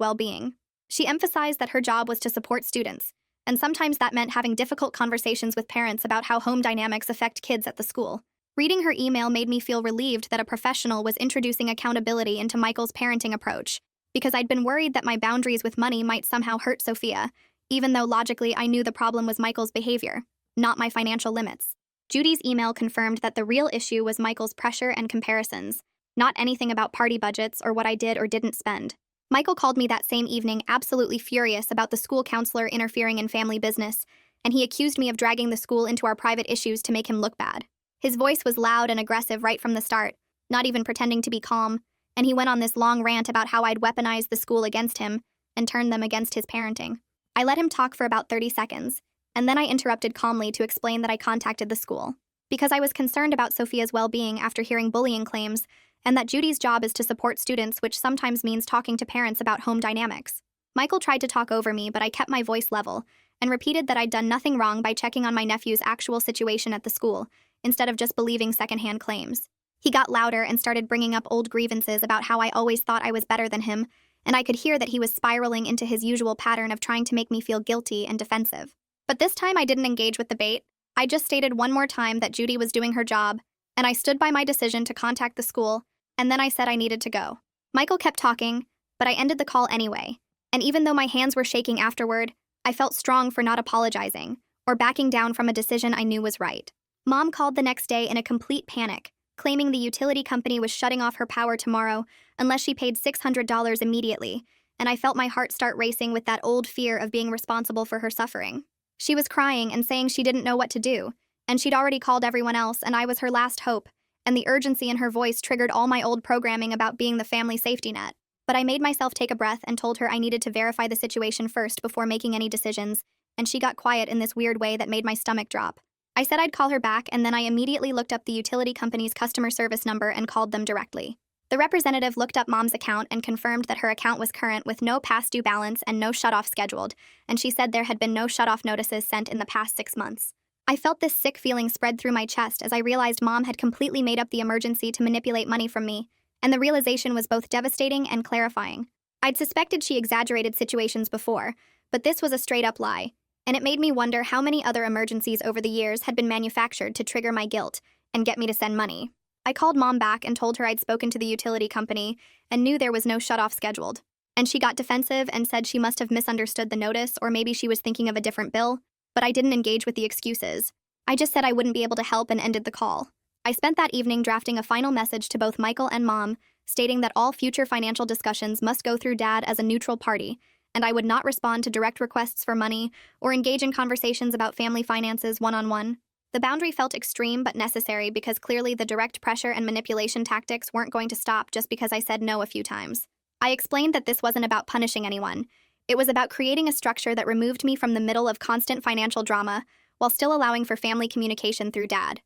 well-being. She emphasized that her job was to support students, and sometimes that meant having difficult conversations with parents about how home dynamics affect kids at the school. Reading her email made me feel relieved that a professional was introducing accountability into Michael's parenting approach, because I'd been worried that my boundaries with money might somehow hurt Sophia, even though logically I knew the problem was Michael's behavior, not my financial limits. Judy's email confirmed that the real issue was Michael's pressure and comparisons, not anything about party budgets or what I did or didn't spend. Michael called me that same evening absolutely furious about the school counselor interfering in family business, and he accused me of dragging the school into our private issues to make him look bad. His voice was loud and aggressive right from the start, not even pretending to be calm, and he went on this long rant about how I'd weaponized the school against him and turned them against his parenting. I let him talk for about 30 seconds, and then I interrupted calmly to explain that I contacted the school because I was concerned about Sophia's well-being after hearing bullying claims, and that Judy's job is to support students, which sometimes means talking to parents about home dynamics. Michael tried to talk over me, but I kept my voice level and repeated that I'd done nothing wrong by checking on my nephew's actual situation at the school, instead of just believing secondhand claims. He got louder and started bringing up old grievances about how I always thought I was better than him, and I could hear that he was spiraling into his usual pattern of trying to make me feel guilty and defensive. But this time I didn't engage with the bait. I just stated one more time that Judy was doing her job, and I stood by my decision to contact the school, and then I said I needed to go. Michael kept talking, but I ended the call anyway, and even though my hands were shaking afterward, I felt strong for not apologizing or backing down from a decision I knew was right. Mom called the next day in a complete panic, claiming the utility company was shutting off her power tomorrow unless she paid $600 immediately, and I felt my heart start racing with that old fear of being responsible for her suffering. She was crying and saying she didn't know what to do, and she'd already called everyone else and I was her last hope, and the urgency in her voice triggered all my old programming about being the family safety net. But I made myself take a breath and told her I needed to verify the situation first before making any decisions, and she got quiet in this weird way that made my stomach drop. I said I'd call her back, and then I immediately looked up the utility company's customer service number and called them directly. The representative looked up Mom's account and confirmed that her account was current with no past due balance and no shutoff scheduled, and she said there had been no shutoff notices sent in the past 6 months. I felt this sick feeling spread through my chest as I realized Mom had completely made up the emergency to manipulate money from me, and the realization was both devastating and clarifying. I'd suspected she exaggerated situations before, but this was a straight-up lie, and it made me wonder how many other emergencies over the years had been manufactured to trigger my guilt and get me to send money. I called Mom back and told her I'd spoken to the utility company and knew there was no shutoff scheduled, and she got defensive and said she must have misunderstood the notice or maybe she was thinking of a different bill, but I didn't engage with the excuses. I just said I wouldn't be able to help and ended the call. I spent that evening drafting a final message to both Michael and Mom, stating that all future financial discussions must go through Dad as a neutral party, and I would not respond to direct requests for money or engage in conversations about family finances one-on-one. The boundary felt extreme but necessary because clearly the direct pressure and manipulation tactics weren't going to stop just because I said no a few times. I explained that this wasn't about punishing anyone. It was about creating a structure that removed me from the middle of constant financial drama while still allowing for family communication through Dad.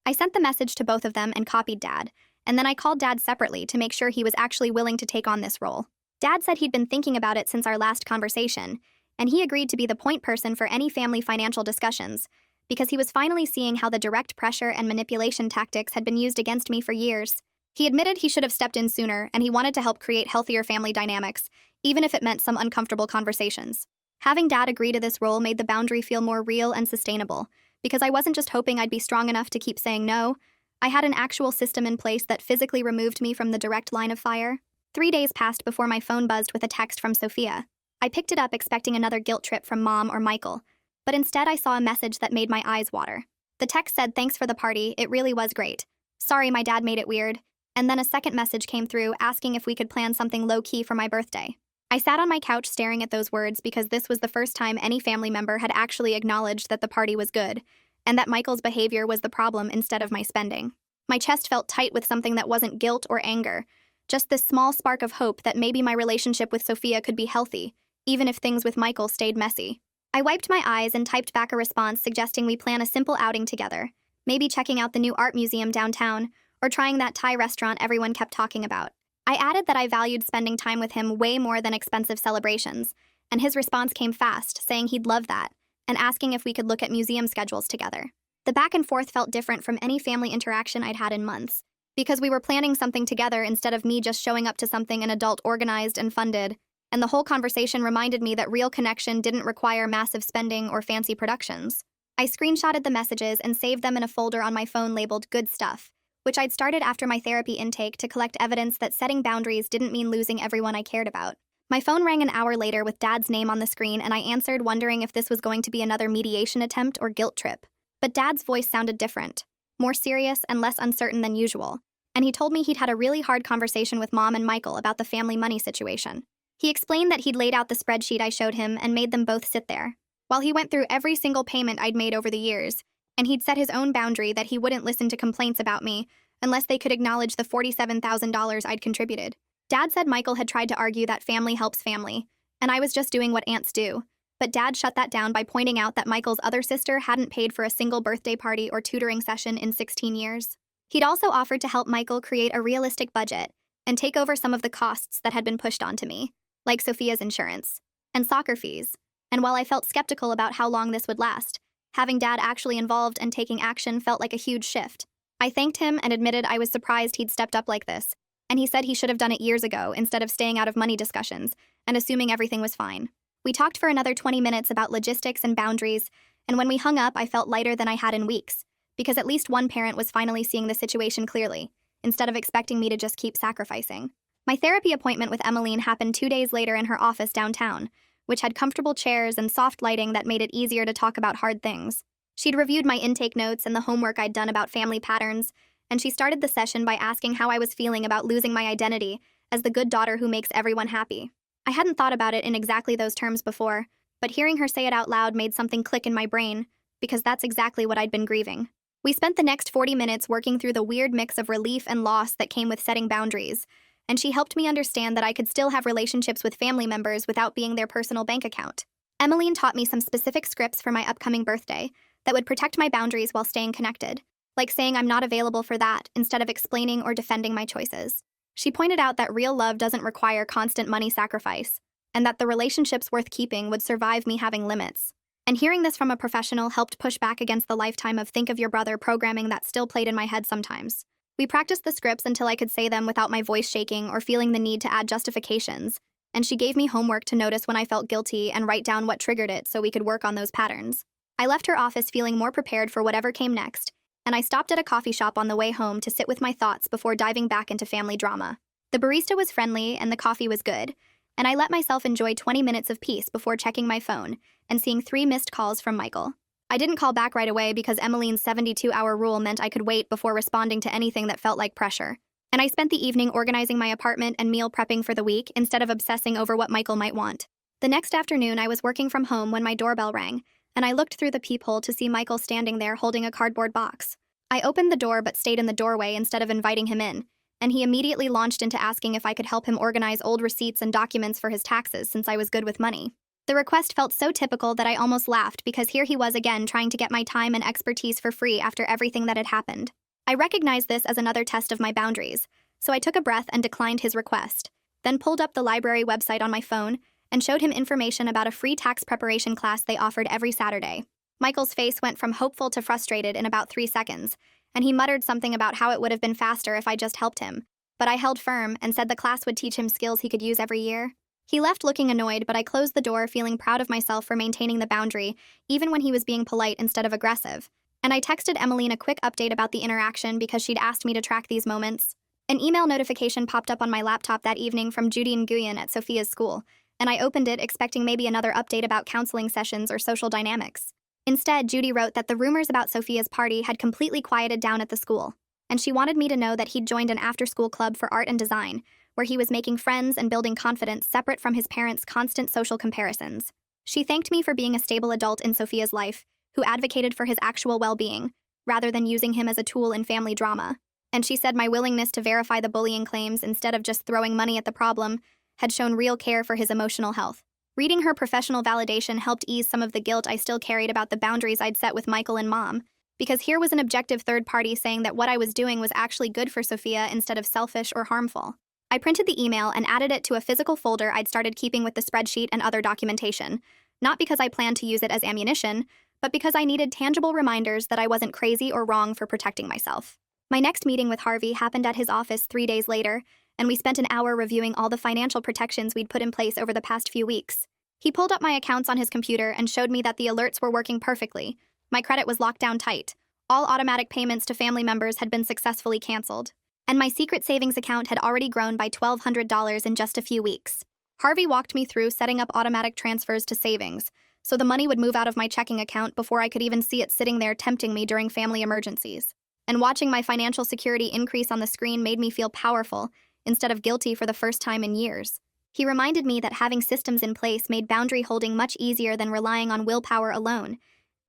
I sent the message to both of them and copied Dad, and then I called Dad separately to make sure he was actually willing to take on this role. Dad said he'd been thinking about it since our last conversation, and he agreed to be the point person for any family financial discussions, because he was finally seeing how the direct pressure and manipulation tactics had been used against me for years. He admitted he should have stepped in sooner, and he wanted to help create healthier family dynamics, even if it meant some uncomfortable conversations. Having Dad agree to this role made the boundary feel more real and sustainable, because I wasn't just hoping I'd be strong enough to keep saying no. I had an actual system in place that physically removed me from the direct line of fire. 3 days passed before my phone buzzed with a text from Sophia. I picked it up expecting another guilt trip from Mom or Michael, but instead I saw a message that made my eyes water. The text said, "Thanks for the party, it really was great. Sorry my dad made it weird." And then a second message came through asking if we could plan something low-key for my birthday. I sat on my couch staring at those words because this was the first time any family member had actually acknowledged that the party was good, and that Michael's behavior was the problem instead of my spending. My chest felt tight with something that wasn't guilt or anger, just this small spark of hope that maybe my relationship with Sophia could be healthy, even if things with Michael stayed messy. I wiped my eyes and typed back a response suggesting we plan a simple outing together, maybe checking out the new art museum downtown, or trying that Thai restaurant everyone kept talking about. I added that I valued spending time with him way more than expensive celebrations, and his response came fast, saying he'd love that, and asking if we could look at museum schedules together. The back and forth felt different from any family interaction I'd had in months, because we were planning something together instead of me just showing up to something an adult organized and funded, and the whole conversation reminded me that real connection didn't require massive spending or fancy productions. I screenshotted the messages and saved them in a folder on my phone labeled Good Stuff, which I'd started after my therapy intake to collect evidence that setting boundaries didn't mean losing everyone I cared about. My phone rang an hour later with Dad's name on the screen, and I answered, wondering if this was going to be another mediation attempt or guilt trip. But Dad's voice sounded different, more serious and less uncertain than usual, and he told me he'd had a really hard conversation with Mom and Michael about the family money situation. He explained that he'd laid out the spreadsheet I showed him and made them both sit there, while he went through every single payment I'd made over the years, and he'd set his own boundary that he wouldn't listen to complaints about me unless they could acknowledge the $47,000 I'd contributed. Dad said Michael had tried to argue that family helps family, and I was just doing what aunts do. But Dad shut that down by pointing out that Michael's other sister hadn't paid for a single birthday party or tutoring session in 16 years. He'd also offered to help Michael create a realistic budget and take over some of the costs that had been pushed onto me, like Sophia's insurance and soccer fees. And while I felt skeptical about how long this would last, having Dad actually involved and taking action felt like a huge shift. I thanked him and admitted I was surprised he'd stepped up like this, and he said he should have done it years ago instead of staying out of money discussions and assuming everything was fine. We talked for another 20 minutes about logistics and boundaries, and when we hung up, I felt lighter than I had in weeks, because at least one parent was finally seeing the situation clearly, instead of expecting me to just keep sacrificing. My therapy appointment with Emmeline happened 2 days later in her office downtown, which had comfortable chairs and soft lighting that made it easier to talk about hard things. She'd reviewed my intake notes and the homework I'd done about family patterns, and she started the session by asking how I was feeling about losing my identity as the good daughter who makes everyone happy. I hadn't thought about it in exactly those terms before, but hearing her say it out loud made something click in my brain, because that's exactly what I'd been grieving. We spent the next 40 minutes working through the weird mix of relief and loss that came with setting boundaries, and she helped me understand that I could still have relationships with family members without being their personal bank account. Emmeline taught me some specific scripts for my upcoming birthday that would protect my boundaries while staying connected, like saying I'm not available for that instead of explaining or defending my choices. She pointed out that real love doesn't require constant money sacrifice, and that the relationships worth keeping would survive me having limits. And hearing this from a professional helped push back against the lifetime of think of your brother programming that still played in my head sometimes. We practiced the scripts until I could say them without my voice shaking or feeling the need to add justifications, and she gave me homework to notice when I felt guilty and write down what triggered it so we could work on those patterns. I left her office feeling more prepared for whatever came next, and I stopped at a coffee shop on the way home to sit with my thoughts before diving back into family drama. The barista was friendly and the coffee was good, and I let myself enjoy 20 minutes of peace before checking my phone and seeing 3 missed calls from Michael. I didn't call back right away because Emmeline's 72-hour rule meant I could wait before responding to anything that felt like pressure. And I spent the evening organizing my apartment and meal prepping for the week instead of obsessing over what Michael might want. The next afternoon, I was working from home when my doorbell rang, and I looked through the peephole to see Michael standing there holding a cardboard box. I opened the door but stayed in the doorway instead of inviting him in, and he immediately launched into asking if I could help him organize old receipts and documents for his taxes since I was good with money. The request felt so typical that I almost laughed because here he was again trying to get my time and expertise for free after everything that had happened. I recognized this as another test of my boundaries, so I took a breath and declined his request, then pulled up the library website on my phone and showed him information about a free tax preparation class they offered every Saturday. Michael's face went from hopeful to frustrated in about 3 seconds, and he muttered something about how it would have been faster if I just helped him, but I held firm and said the class would teach him skills he could use every year. He left looking annoyed, but I closed the door feeling proud of myself for maintaining the boundary, even when he was being polite instead of aggressive. And I texted Emmeline a quick update about the interaction because she'd asked me to track these moments. An email notification popped up on my laptop that evening from Judy Nguyen at Sophia's school, and I opened it expecting maybe another update about counseling sessions or social dynamics. Instead, Judy wrote that the rumors about Sophia's party had completely quieted down at the school, and she wanted me to know that he'd joined an after-school club for art and design, where he was making friends and building confidence separate from his parents' constant social comparisons. She thanked me for being a stable adult in Sophia's life, who advocated for his actual well-being, rather than using him as a tool in family drama. And she said my willingness to verify the bullying claims instead of just throwing money at the problem had shown real care for his emotional health. Reading her professional validation helped ease some of the guilt I still carried about the boundaries I'd set with Michael and Mom, because here was an objective third party saying that what I was doing was actually good for Sophia instead of selfish or harmful. I printed the email and added it to a physical folder I'd started keeping with the spreadsheet and other documentation, not because I planned to use it as ammunition, but because I needed tangible reminders that I wasn't crazy or wrong for protecting myself. My next meeting with Harvey happened at his office 3 days later, and we spent an hour reviewing all the financial protections we'd put in place over the past few weeks. He pulled up my accounts on his computer and showed me that the alerts were working perfectly. My credit was locked down tight. All automatic payments to family members had been successfully canceled. And my secret savings account had already grown by $1,200 in just a few weeks. Harvey walked me through setting up automatic transfers to savings, so the money would move out of my checking account before I could even see it sitting there tempting me during family emergencies. And watching my financial security increase on the screen made me feel powerful, instead of guilty for the first time in years. He reminded me that having systems in place made boundary holding much easier than relying on willpower alone,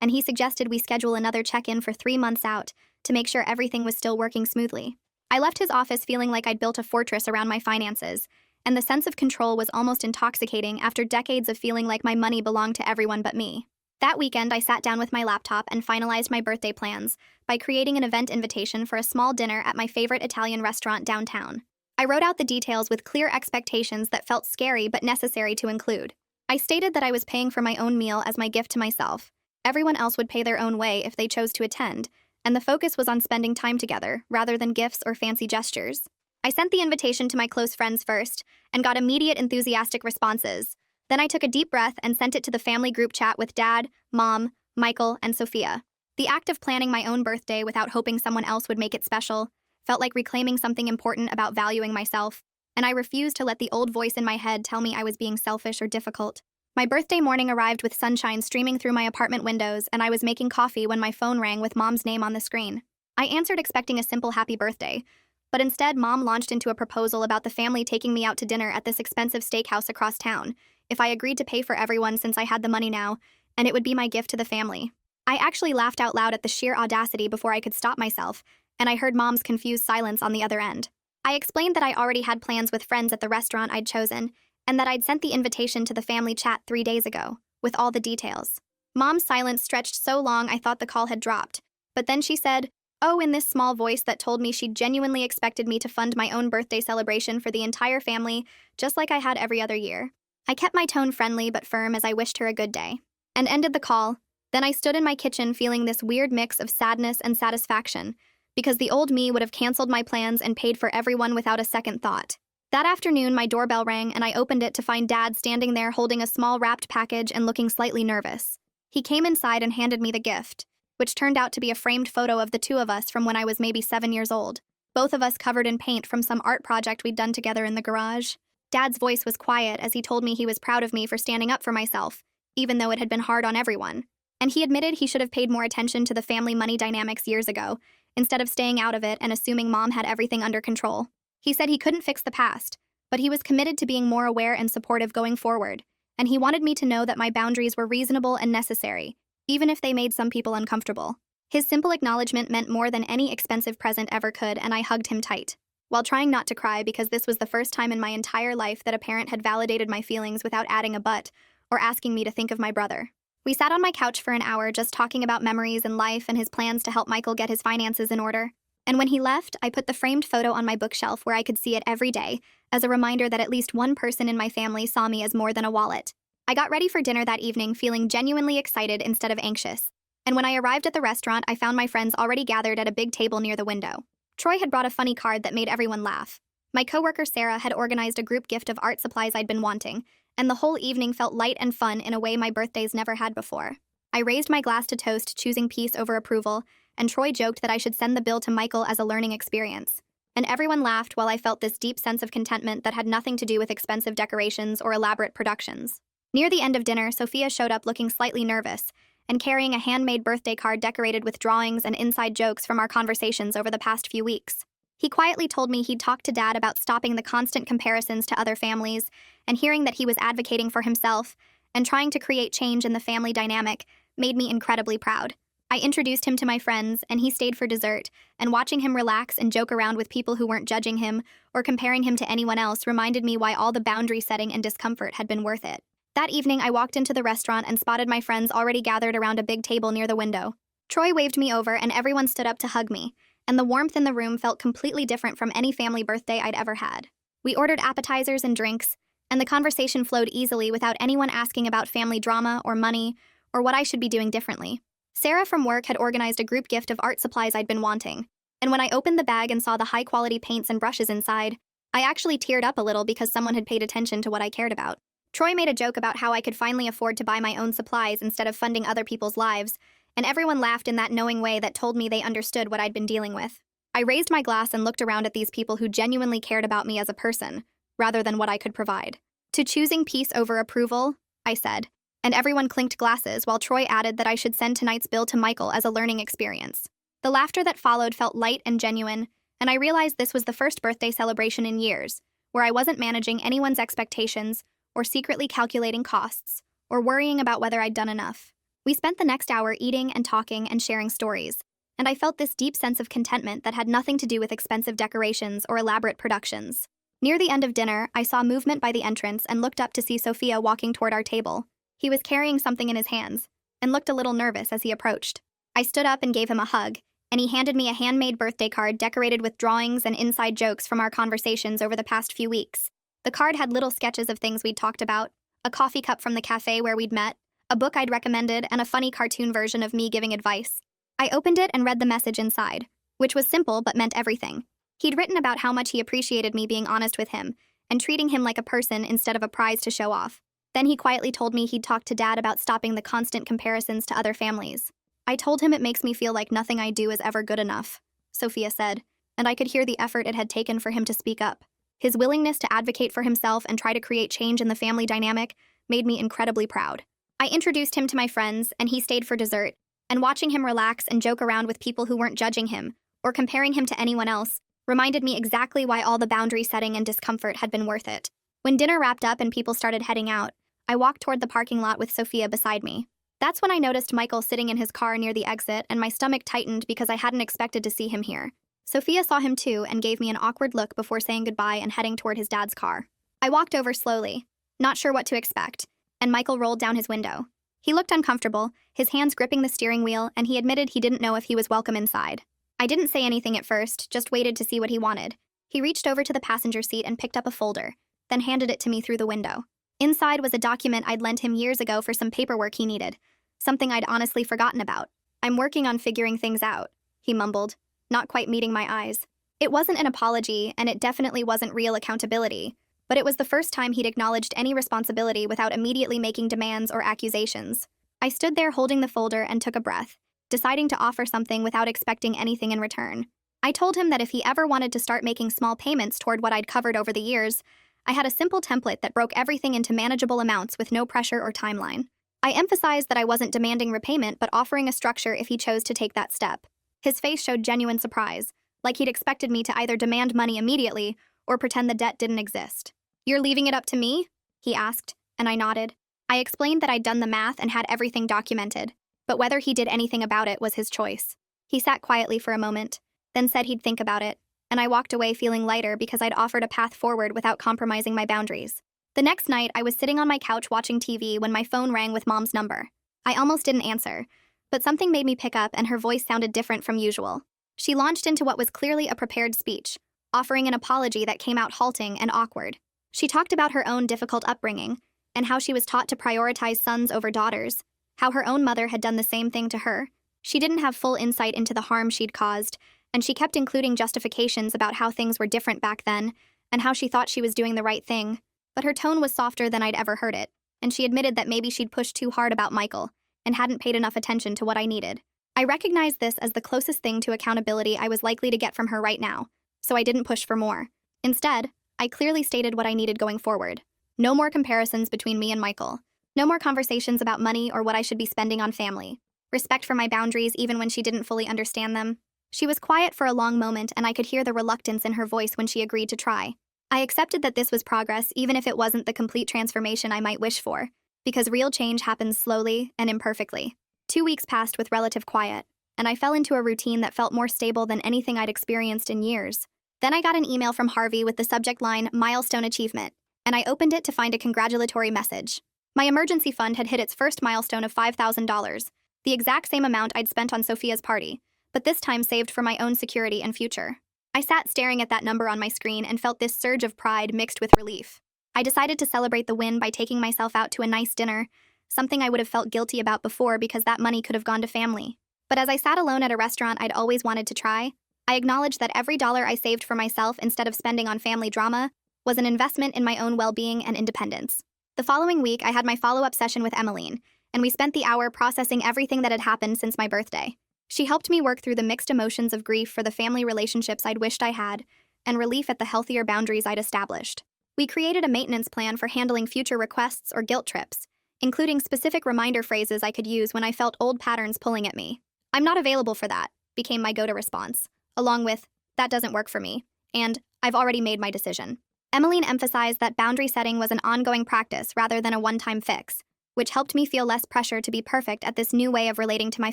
and he suggested we schedule another check-in for 3 months out to make sure everything was still working smoothly. I left his office feeling like I'd built a fortress around my finances, and the sense of control was almost intoxicating after decades of feeling like my money belonged to everyone but me. That weekend, I sat down with my laptop and finalized my birthday plans by creating an event invitation for a small dinner at my favorite Italian restaurant downtown. I wrote out the details with clear expectations that felt scary but necessary to include. I stated that I was paying for my own meal as my gift to myself. Everyone else would pay their own way if they chose to attend, and the focus was on spending time together rather than gifts or fancy gestures. I sent the invitation to my close friends first and got immediate enthusiastic responses. Then I took a deep breath and sent it to the family group chat with Dad, Mom, Michael, and Sophia. The act of planning my own birthday without hoping someone else would make it special felt like reclaiming something important about valuing myself, and I refused to let the old voice in my head tell me I was being selfish or difficult. My birthday morning arrived with sunshine streaming through my apartment windows, and I was making coffee when my phone rang with Mom's name on the screen. I answered expecting a simple happy birthday, but instead Mom launched into a proposal about the family taking me out to dinner at this expensive steakhouse across town, if I agreed to pay for everyone since I had the money now, and it would be my gift to the family. I actually laughed out loud at the sheer audacity before I could stop myself, and I heard Mom's confused silence on the other end. I explained that I already had plans with friends at the restaurant I'd chosen, and that I'd sent the invitation to the family chat 3 days ago, with all the details. Mom's silence stretched so long I thought the call had dropped, but then she said, "Oh," in this small voice that told me she genuinely expected me to fund my own birthday celebration for the entire family, just like I had every other year. I kept my tone friendly but firm as I wished her a good day, and ended the call. Then I stood in my kitchen feeling this weird mix of sadness and satisfaction, because the old me would have canceled my plans and paid for everyone without a second thought. That afternoon, my doorbell rang and I opened it to find Dad standing there holding a small wrapped package and looking slightly nervous. He came inside and handed me the gift, which turned out to be a framed photo of the two of us from when I was maybe 7 years old, both of us covered in paint from some art project we'd done together in the garage. Dad's voice was quiet as he told me he was proud of me for standing up for myself, even though it had been hard on everyone. And he admitted he should have paid more attention to the family money dynamics years ago, instead of staying out of it and assuming Mom had everything under control. He said he couldn't fix the past, but he was committed to being more aware and supportive going forward, and he wanted me to know that my boundaries were reasonable and necessary, even if they made some people uncomfortable. His simple acknowledgement meant more than any expensive present ever could, and I hugged him tight, while trying not to cry because this was the first time in my entire life that a parent had validated my feelings without adding a but or asking me to think of my brother. We sat on my couch for an hour just talking about memories and life and his plans to help Michael get his finances in order. And when he left, I put the framed photo on my bookshelf where I could see it every day, as a reminder that at least one person in my family saw me as more than a wallet. I got ready for dinner that evening feeling genuinely excited instead of anxious. And when I arrived at the restaurant, I found my friends already gathered at a big table near the window. Troy had brought a funny card that made everyone laugh. My coworker Sarah had organized a group gift of art supplies I'd been wanting, and the whole evening felt light and fun in a way my birthdays never had before. I raised my glass to toast, choosing peace over approval, and Troy joked that I should send the bill to Michael as a learning experience. And everyone laughed while I felt this deep sense of contentment that had nothing to do with expensive decorations or elaborate productions. Near the end of dinner, Sophia showed up looking slightly nervous and carrying a handmade birthday card decorated with drawings and inside jokes from our conversations over the past few weeks. He quietly told me he'd talked to Dad about stopping the constant comparisons to other families, and hearing that he was advocating for himself and trying to create change in the family dynamic made me incredibly proud. I introduced him to my friends, and he stayed for dessert, and watching him relax and joke around with people who weren't judging him or comparing him to anyone else reminded me why all the boundary setting and discomfort had been worth it. That evening, I walked into the restaurant and spotted my friends already gathered around a big table near the window. Troy waved me over, and everyone stood up to hug me, and the warmth in the room felt completely different from any family birthday I'd ever had. We ordered appetizers and drinks, and the conversation flowed easily without anyone asking about family drama or money or what I should be doing differently. Sarah from work had organized a group gift of art supplies I'd been wanting, and when I opened the bag and saw the high-quality paints and brushes inside, I actually teared up a little because someone had paid attention to what I cared about. Troy made a joke about how I could finally afford to buy my own supplies instead of funding other people's lives, and everyone laughed in that knowing way that told me they understood what I'd been dealing with. I raised my glass and looked around at these people who genuinely cared about me as a person, rather than what I could provide. To choosing peace over approval, I said, and everyone clinked glasses while Troy added that I should send tonight's bill to Michael as a learning experience. The laughter that followed felt light and genuine, and I realized this was the first birthday celebration in years, where I wasn't managing anyone's expectations, or secretly calculating costs, or worrying about whether I'd done enough. We spent the next hour eating and talking and sharing stories, and I felt this deep sense of contentment that had nothing to do with expensive decorations or elaborate productions. Near the end of dinner, I saw movement by the entrance and looked up to see Sophia walking toward our table. He was carrying something in his hands, and looked a little nervous as he approached. I stood up and gave him a hug, and he handed me a handmade birthday card decorated with drawings and inside jokes from our conversations over the past few weeks. The card had little sketches of things we'd talked about, a coffee cup from the cafe where we'd met, a book I'd recommended, and a funny cartoon version of me giving advice. I opened it and read the message inside, which was simple but meant everything. He'd written about how much he appreciated me being honest with him and treating him like a person instead of a prize to show off. Then he quietly told me he'd talked to Dad about stopping the constant comparisons to other families. I told him it makes me feel like nothing I do is ever good enough, Sophia said, and I could hear the effort it had taken for him to speak up. His willingness to advocate for himself and try to create change in the family dynamic made me incredibly proud. I introduced him to my friends, and he stayed for dessert, and watching him relax and joke around with people who weren't judging him or comparing him to anyone else reminded me exactly why all the boundary setting and discomfort had been worth it. When dinner wrapped up and people started heading out, I walked toward the parking lot with Sophia beside me. That's when I noticed Michael sitting in his car near the exit, and my stomach tightened because I hadn't expected to see him here. Sophia saw him too and gave me an awkward look before saying goodbye and heading toward his dad's car. I walked over slowly, not sure what to expect, and Michael rolled down his window. He looked uncomfortable, his hands gripping the steering wheel, and he admitted he didn't know if he was welcome inside. I didn't say anything at first, just waited to see what he wanted. He reached over to the passenger seat and picked up a folder, then handed it to me through the window. Inside was a document I'd lent him years ago for some paperwork he needed, something I'd honestly forgotten about. "I'm working on figuring things out," he mumbled, not quite meeting my eyes. It wasn't an apology, and it definitely wasn't real accountability, but it was the first time he'd acknowledged any responsibility without immediately making demands or accusations. I stood there holding the folder and took a breath, deciding to offer something without expecting anything in return. I told him that if he ever wanted to start making small payments toward what I'd covered over the years, I had a simple template that broke everything into manageable amounts with no pressure or timeline. I emphasized that I wasn't demanding repayment but offering a structure if he chose to take that step. His face showed genuine surprise, like he'd expected me to either demand money immediately or pretend the debt didn't exist. "You're leaving it up to me?" he asked, and I nodded. I explained that I'd done the math and had everything documented, but whether he did anything about it was his choice. He sat quietly for a moment, then said he'd think about it, and I walked away feeling lighter because I'd offered a path forward without compromising my boundaries. The next night, I was sitting on my couch watching TV when my phone rang with Mom's number. I almost didn't answer, but something made me pick up and her voice sounded different from usual. She launched into what was clearly a prepared speech, offering an apology that came out halting and awkward. She talked about her own difficult upbringing, and how she was taught to prioritize sons over daughters, how her own mother had done the same thing to her. She didn't have full insight into the harm she'd caused, and she kept including justifications about how things were different back then, and how she thought she was doing the right thing. But her tone was softer than I'd ever heard it, and she admitted that maybe she'd pushed too hard about Michael, and hadn't paid enough attention to what I needed. I recognized this as the closest thing to accountability I was likely to get from her right now, so I didn't push for more. Instead, I clearly stated what I needed going forward. No more comparisons between me and Michael. No more conversations about money or what I should be spending on family. Respect for my boundaries even when she didn't fully understand them. She was quiet for a long moment, and I could hear the reluctance in her voice when she agreed to try. I accepted that this was progress even if it wasn't the complete transformation I might wish for, because real change happens slowly and imperfectly. 2 weeks passed with relative quiet, and I fell into a routine that felt more stable than anything I'd experienced in years. Then I got an email from Harvey with the subject line, "Milestone Achievement," and I opened it to find a congratulatory message. My emergency fund had hit its first milestone of $5,000, the exact same amount I'd spent on Sophia's party, but this time saved for my own security and future. I sat staring at that number on my screen and felt this surge of pride mixed with relief. I decided to celebrate the win by taking myself out to a nice dinner, something I would have felt guilty about before because that money could have gone to family. But as I sat alone at a restaurant I'd always wanted to try, I acknowledged that every dollar I saved for myself instead of spending on family drama was an investment in my own well-being and independence. The following week, I had my follow-up session with Emmeline, and we spent the hour processing everything that had happened since my birthday. She helped me work through the mixed emotions of grief for the family relationships I'd wished I had, and relief at the healthier boundaries I'd established. We created a maintenance plan for handling future requests or guilt trips, including specific reminder phrases I could use when I felt old patterns pulling at me. "I'm not available for that," became my go-to response, along with, "That doesn't work for me," and "I've already made my decision." Emmeline emphasized that boundary setting was an ongoing practice rather than a one-time fix, which helped me feel less pressure to be perfect at this new way of relating to my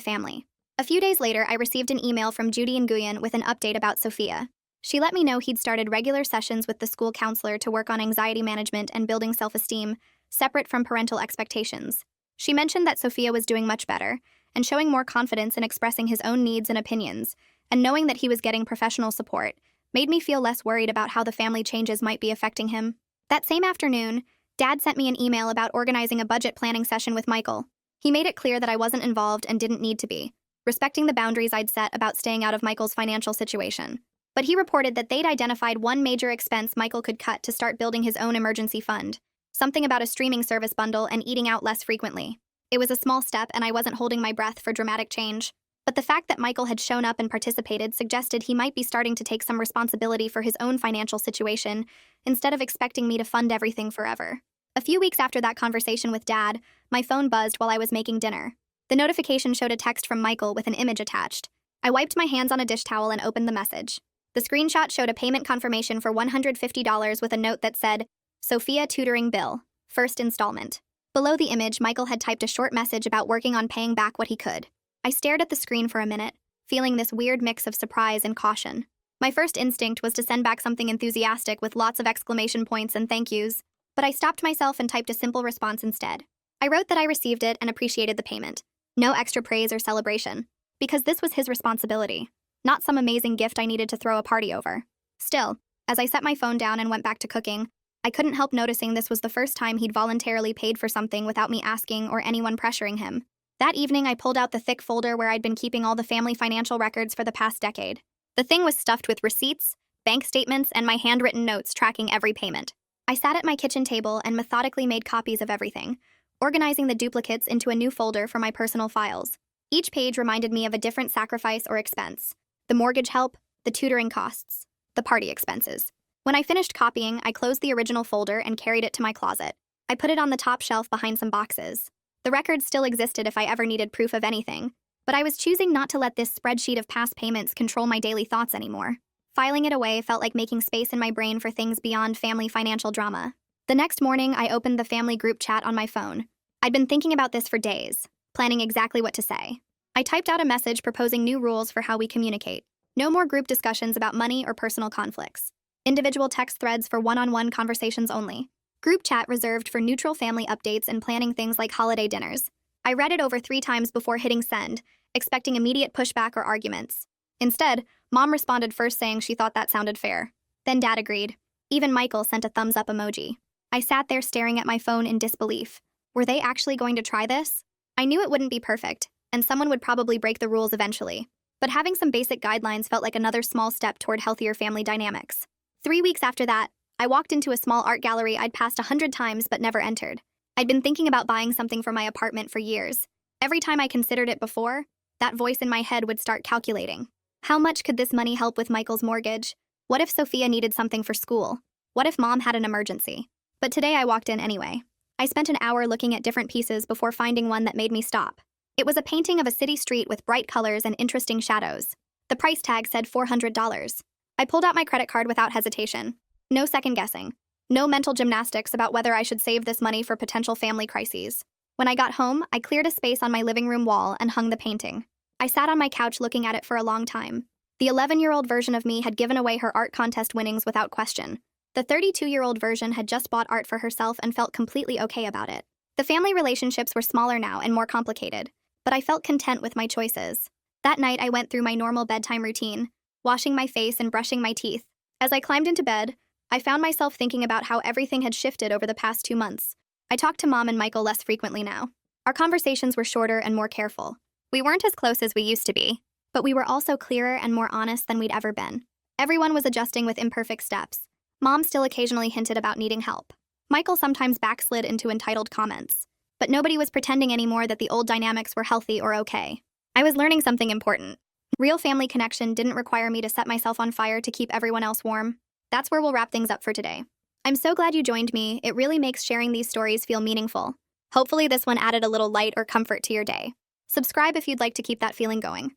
family. A few days later, I received an email from Judy Nguyen with an update about Sophia. She let me know he'd started regular sessions with the school counselor to work on anxiety management and building self-esteem, separate from parental expectations. She mentioned that Sophia was doing much better and showing more confidence in expressing his own needs and opinions, and knowing that he was getting professional support made me feel less worried about how the family changes might be affecting him. That same afternoon, Dad sent me an email about organizing a budget planning session with Michael. He made it clear that I wasn't involved and didn't need to be, respecting the boundaries I'd set about staying out of Michael's financial situation. But he reported that they'd identified one major expense Michael could cut to start building his own emergency fund, something about a streaming service bundle and eating out less frequently. It was a small step, and I wasn't holding my breath for dramatic change. But the fact that Michael had shown up and participated suggested he might be starting to take some responsibility for his own financial situation instead of expecting me to fund everything forever. A few weeks after that conversation with Dad, my phone buzzed while I was making dinner. The notification showed a text from Michael with an image attached. I wiped my hands on a dish towel and opened the message. The screenshot showed a payment confirmation for $150 with a note that said, "Sophia tutoring bill, first installment." Below the image, Michael had typed a short message about working on paying back what he could. I stared at the screen for a minute, feeling this weird mix of surprise and caution. My first instinct was to send back something enthusiastic with lots of exclamation points and thank yous, but I stopped myself and typed a simple response instead. I wrote that I received it and appreciated the payment. No extra praise or celebration, because this was his responsibility, not some amazing gift I needed to throw a party over. Still, as I set my phone down and went back to cooking, I couldn't help noticing this was the first time he'd voluntarily paid for something without me asking or anyone pressuring him. That evening, I pulled out the thick folder where I'd been keeping all the family financial records for the past decade. The thing was stuffed with receipts, bank statements, and my handwritten notes tracking every payment. I sat at my kitchen table and methodically made copies of everything, organizing the duplicates into a new folder for my personal files. Each page reminded me of a different sacrifice or expense: the mortgage help, the tutoring costs, the party expenses. When I finished copying, I closed the original folder and carried it to my closet. I put it on the top shelf behind some boxes. The records still existed if I ever needed proof of anything, but I was choosing not to let this spreadsheet of past payments control my daily thoughts anymore. Filing it away felt like making space in my brain for things beyond family financial drama. The next morning, I opened the family group chat on my phone. I'd been thinking about this for days, planning exactly what to say. I typed out a message proposing new rules for how we communicate. No more group discussions about money or personal conflicts. Individual text threads for one-on-one conversations only. Group chat reserved for neutral family updates and planning things like holiday dinners. I read it over 3 times before hitting send, expecting immediate pushback or arguments. Instead, Mom responded first saying she thought that sounded fair. Then Dad agreed. Even Michael sent a thumbs up emoji. I sat there staring at my phone in disbelief. Were they actually going to try this? I knew it wouldn't be perfect, and someone would probably break the rules eventually. But having some basic guidelines felt like another small step toward healthier family dynamics. 3 weeks after that, I walked into a small art gallery I'd passed 100 times but never entered. I'd been thinking about buying something for my apartment for years. Every time I considered it before, that voice in my head would start calculating. How much could this money help with Michael's mortgage? What if Sophia needed something for school? What if Mom had an emergency? But today I walked in anyway. I spent an hour looking at different pieces before finding one that made me stop. It was a painting of a city street with bright colors and interesting shadows. The price tag said $400. I pulled out my credit card without hesitation. No second guessing. No mental gymnastics about whether I should save this money for potential family crises. When I got home, I cleared a space on my living room wall and hung the painting. I sat on my couch looking at it for a long time. The 11-year-old version of me had given away her art contest winnings without question. The 32-year-old version had just bought art for herself and felt completely okay about it. The family relationships were smaller now and more complicated, but I felt content with my choices. That night, I went through my normal bedtime routine, washing my face and brushing my teeth. As I climbed into bed, I found myself thinking about how everything had shifted over the past 2 months. I talked to Mom and Michael less frequently now. Our conversations were shorter and more careful. We weren't as close as we used to be, but we were also clearer and more honest than we'd ever been. Everyone was adjusting with imperfect steps. Mom still occasionally hinted about needing help. Michael sometimes backslid into entitled comments. But nobody was pretending anymore that the old dynamics were healthy or okay. I was learning something important. Real family connection didn't require me to set myself on fire to keep everyone else warm. That's where we'll wrap things up for today. I'm so glad you joined me. It really makes sharing these stories feel meaningful. Hopefully this one added a little light or comfort to your day. Subscribe if you'd like to keep that feeling going.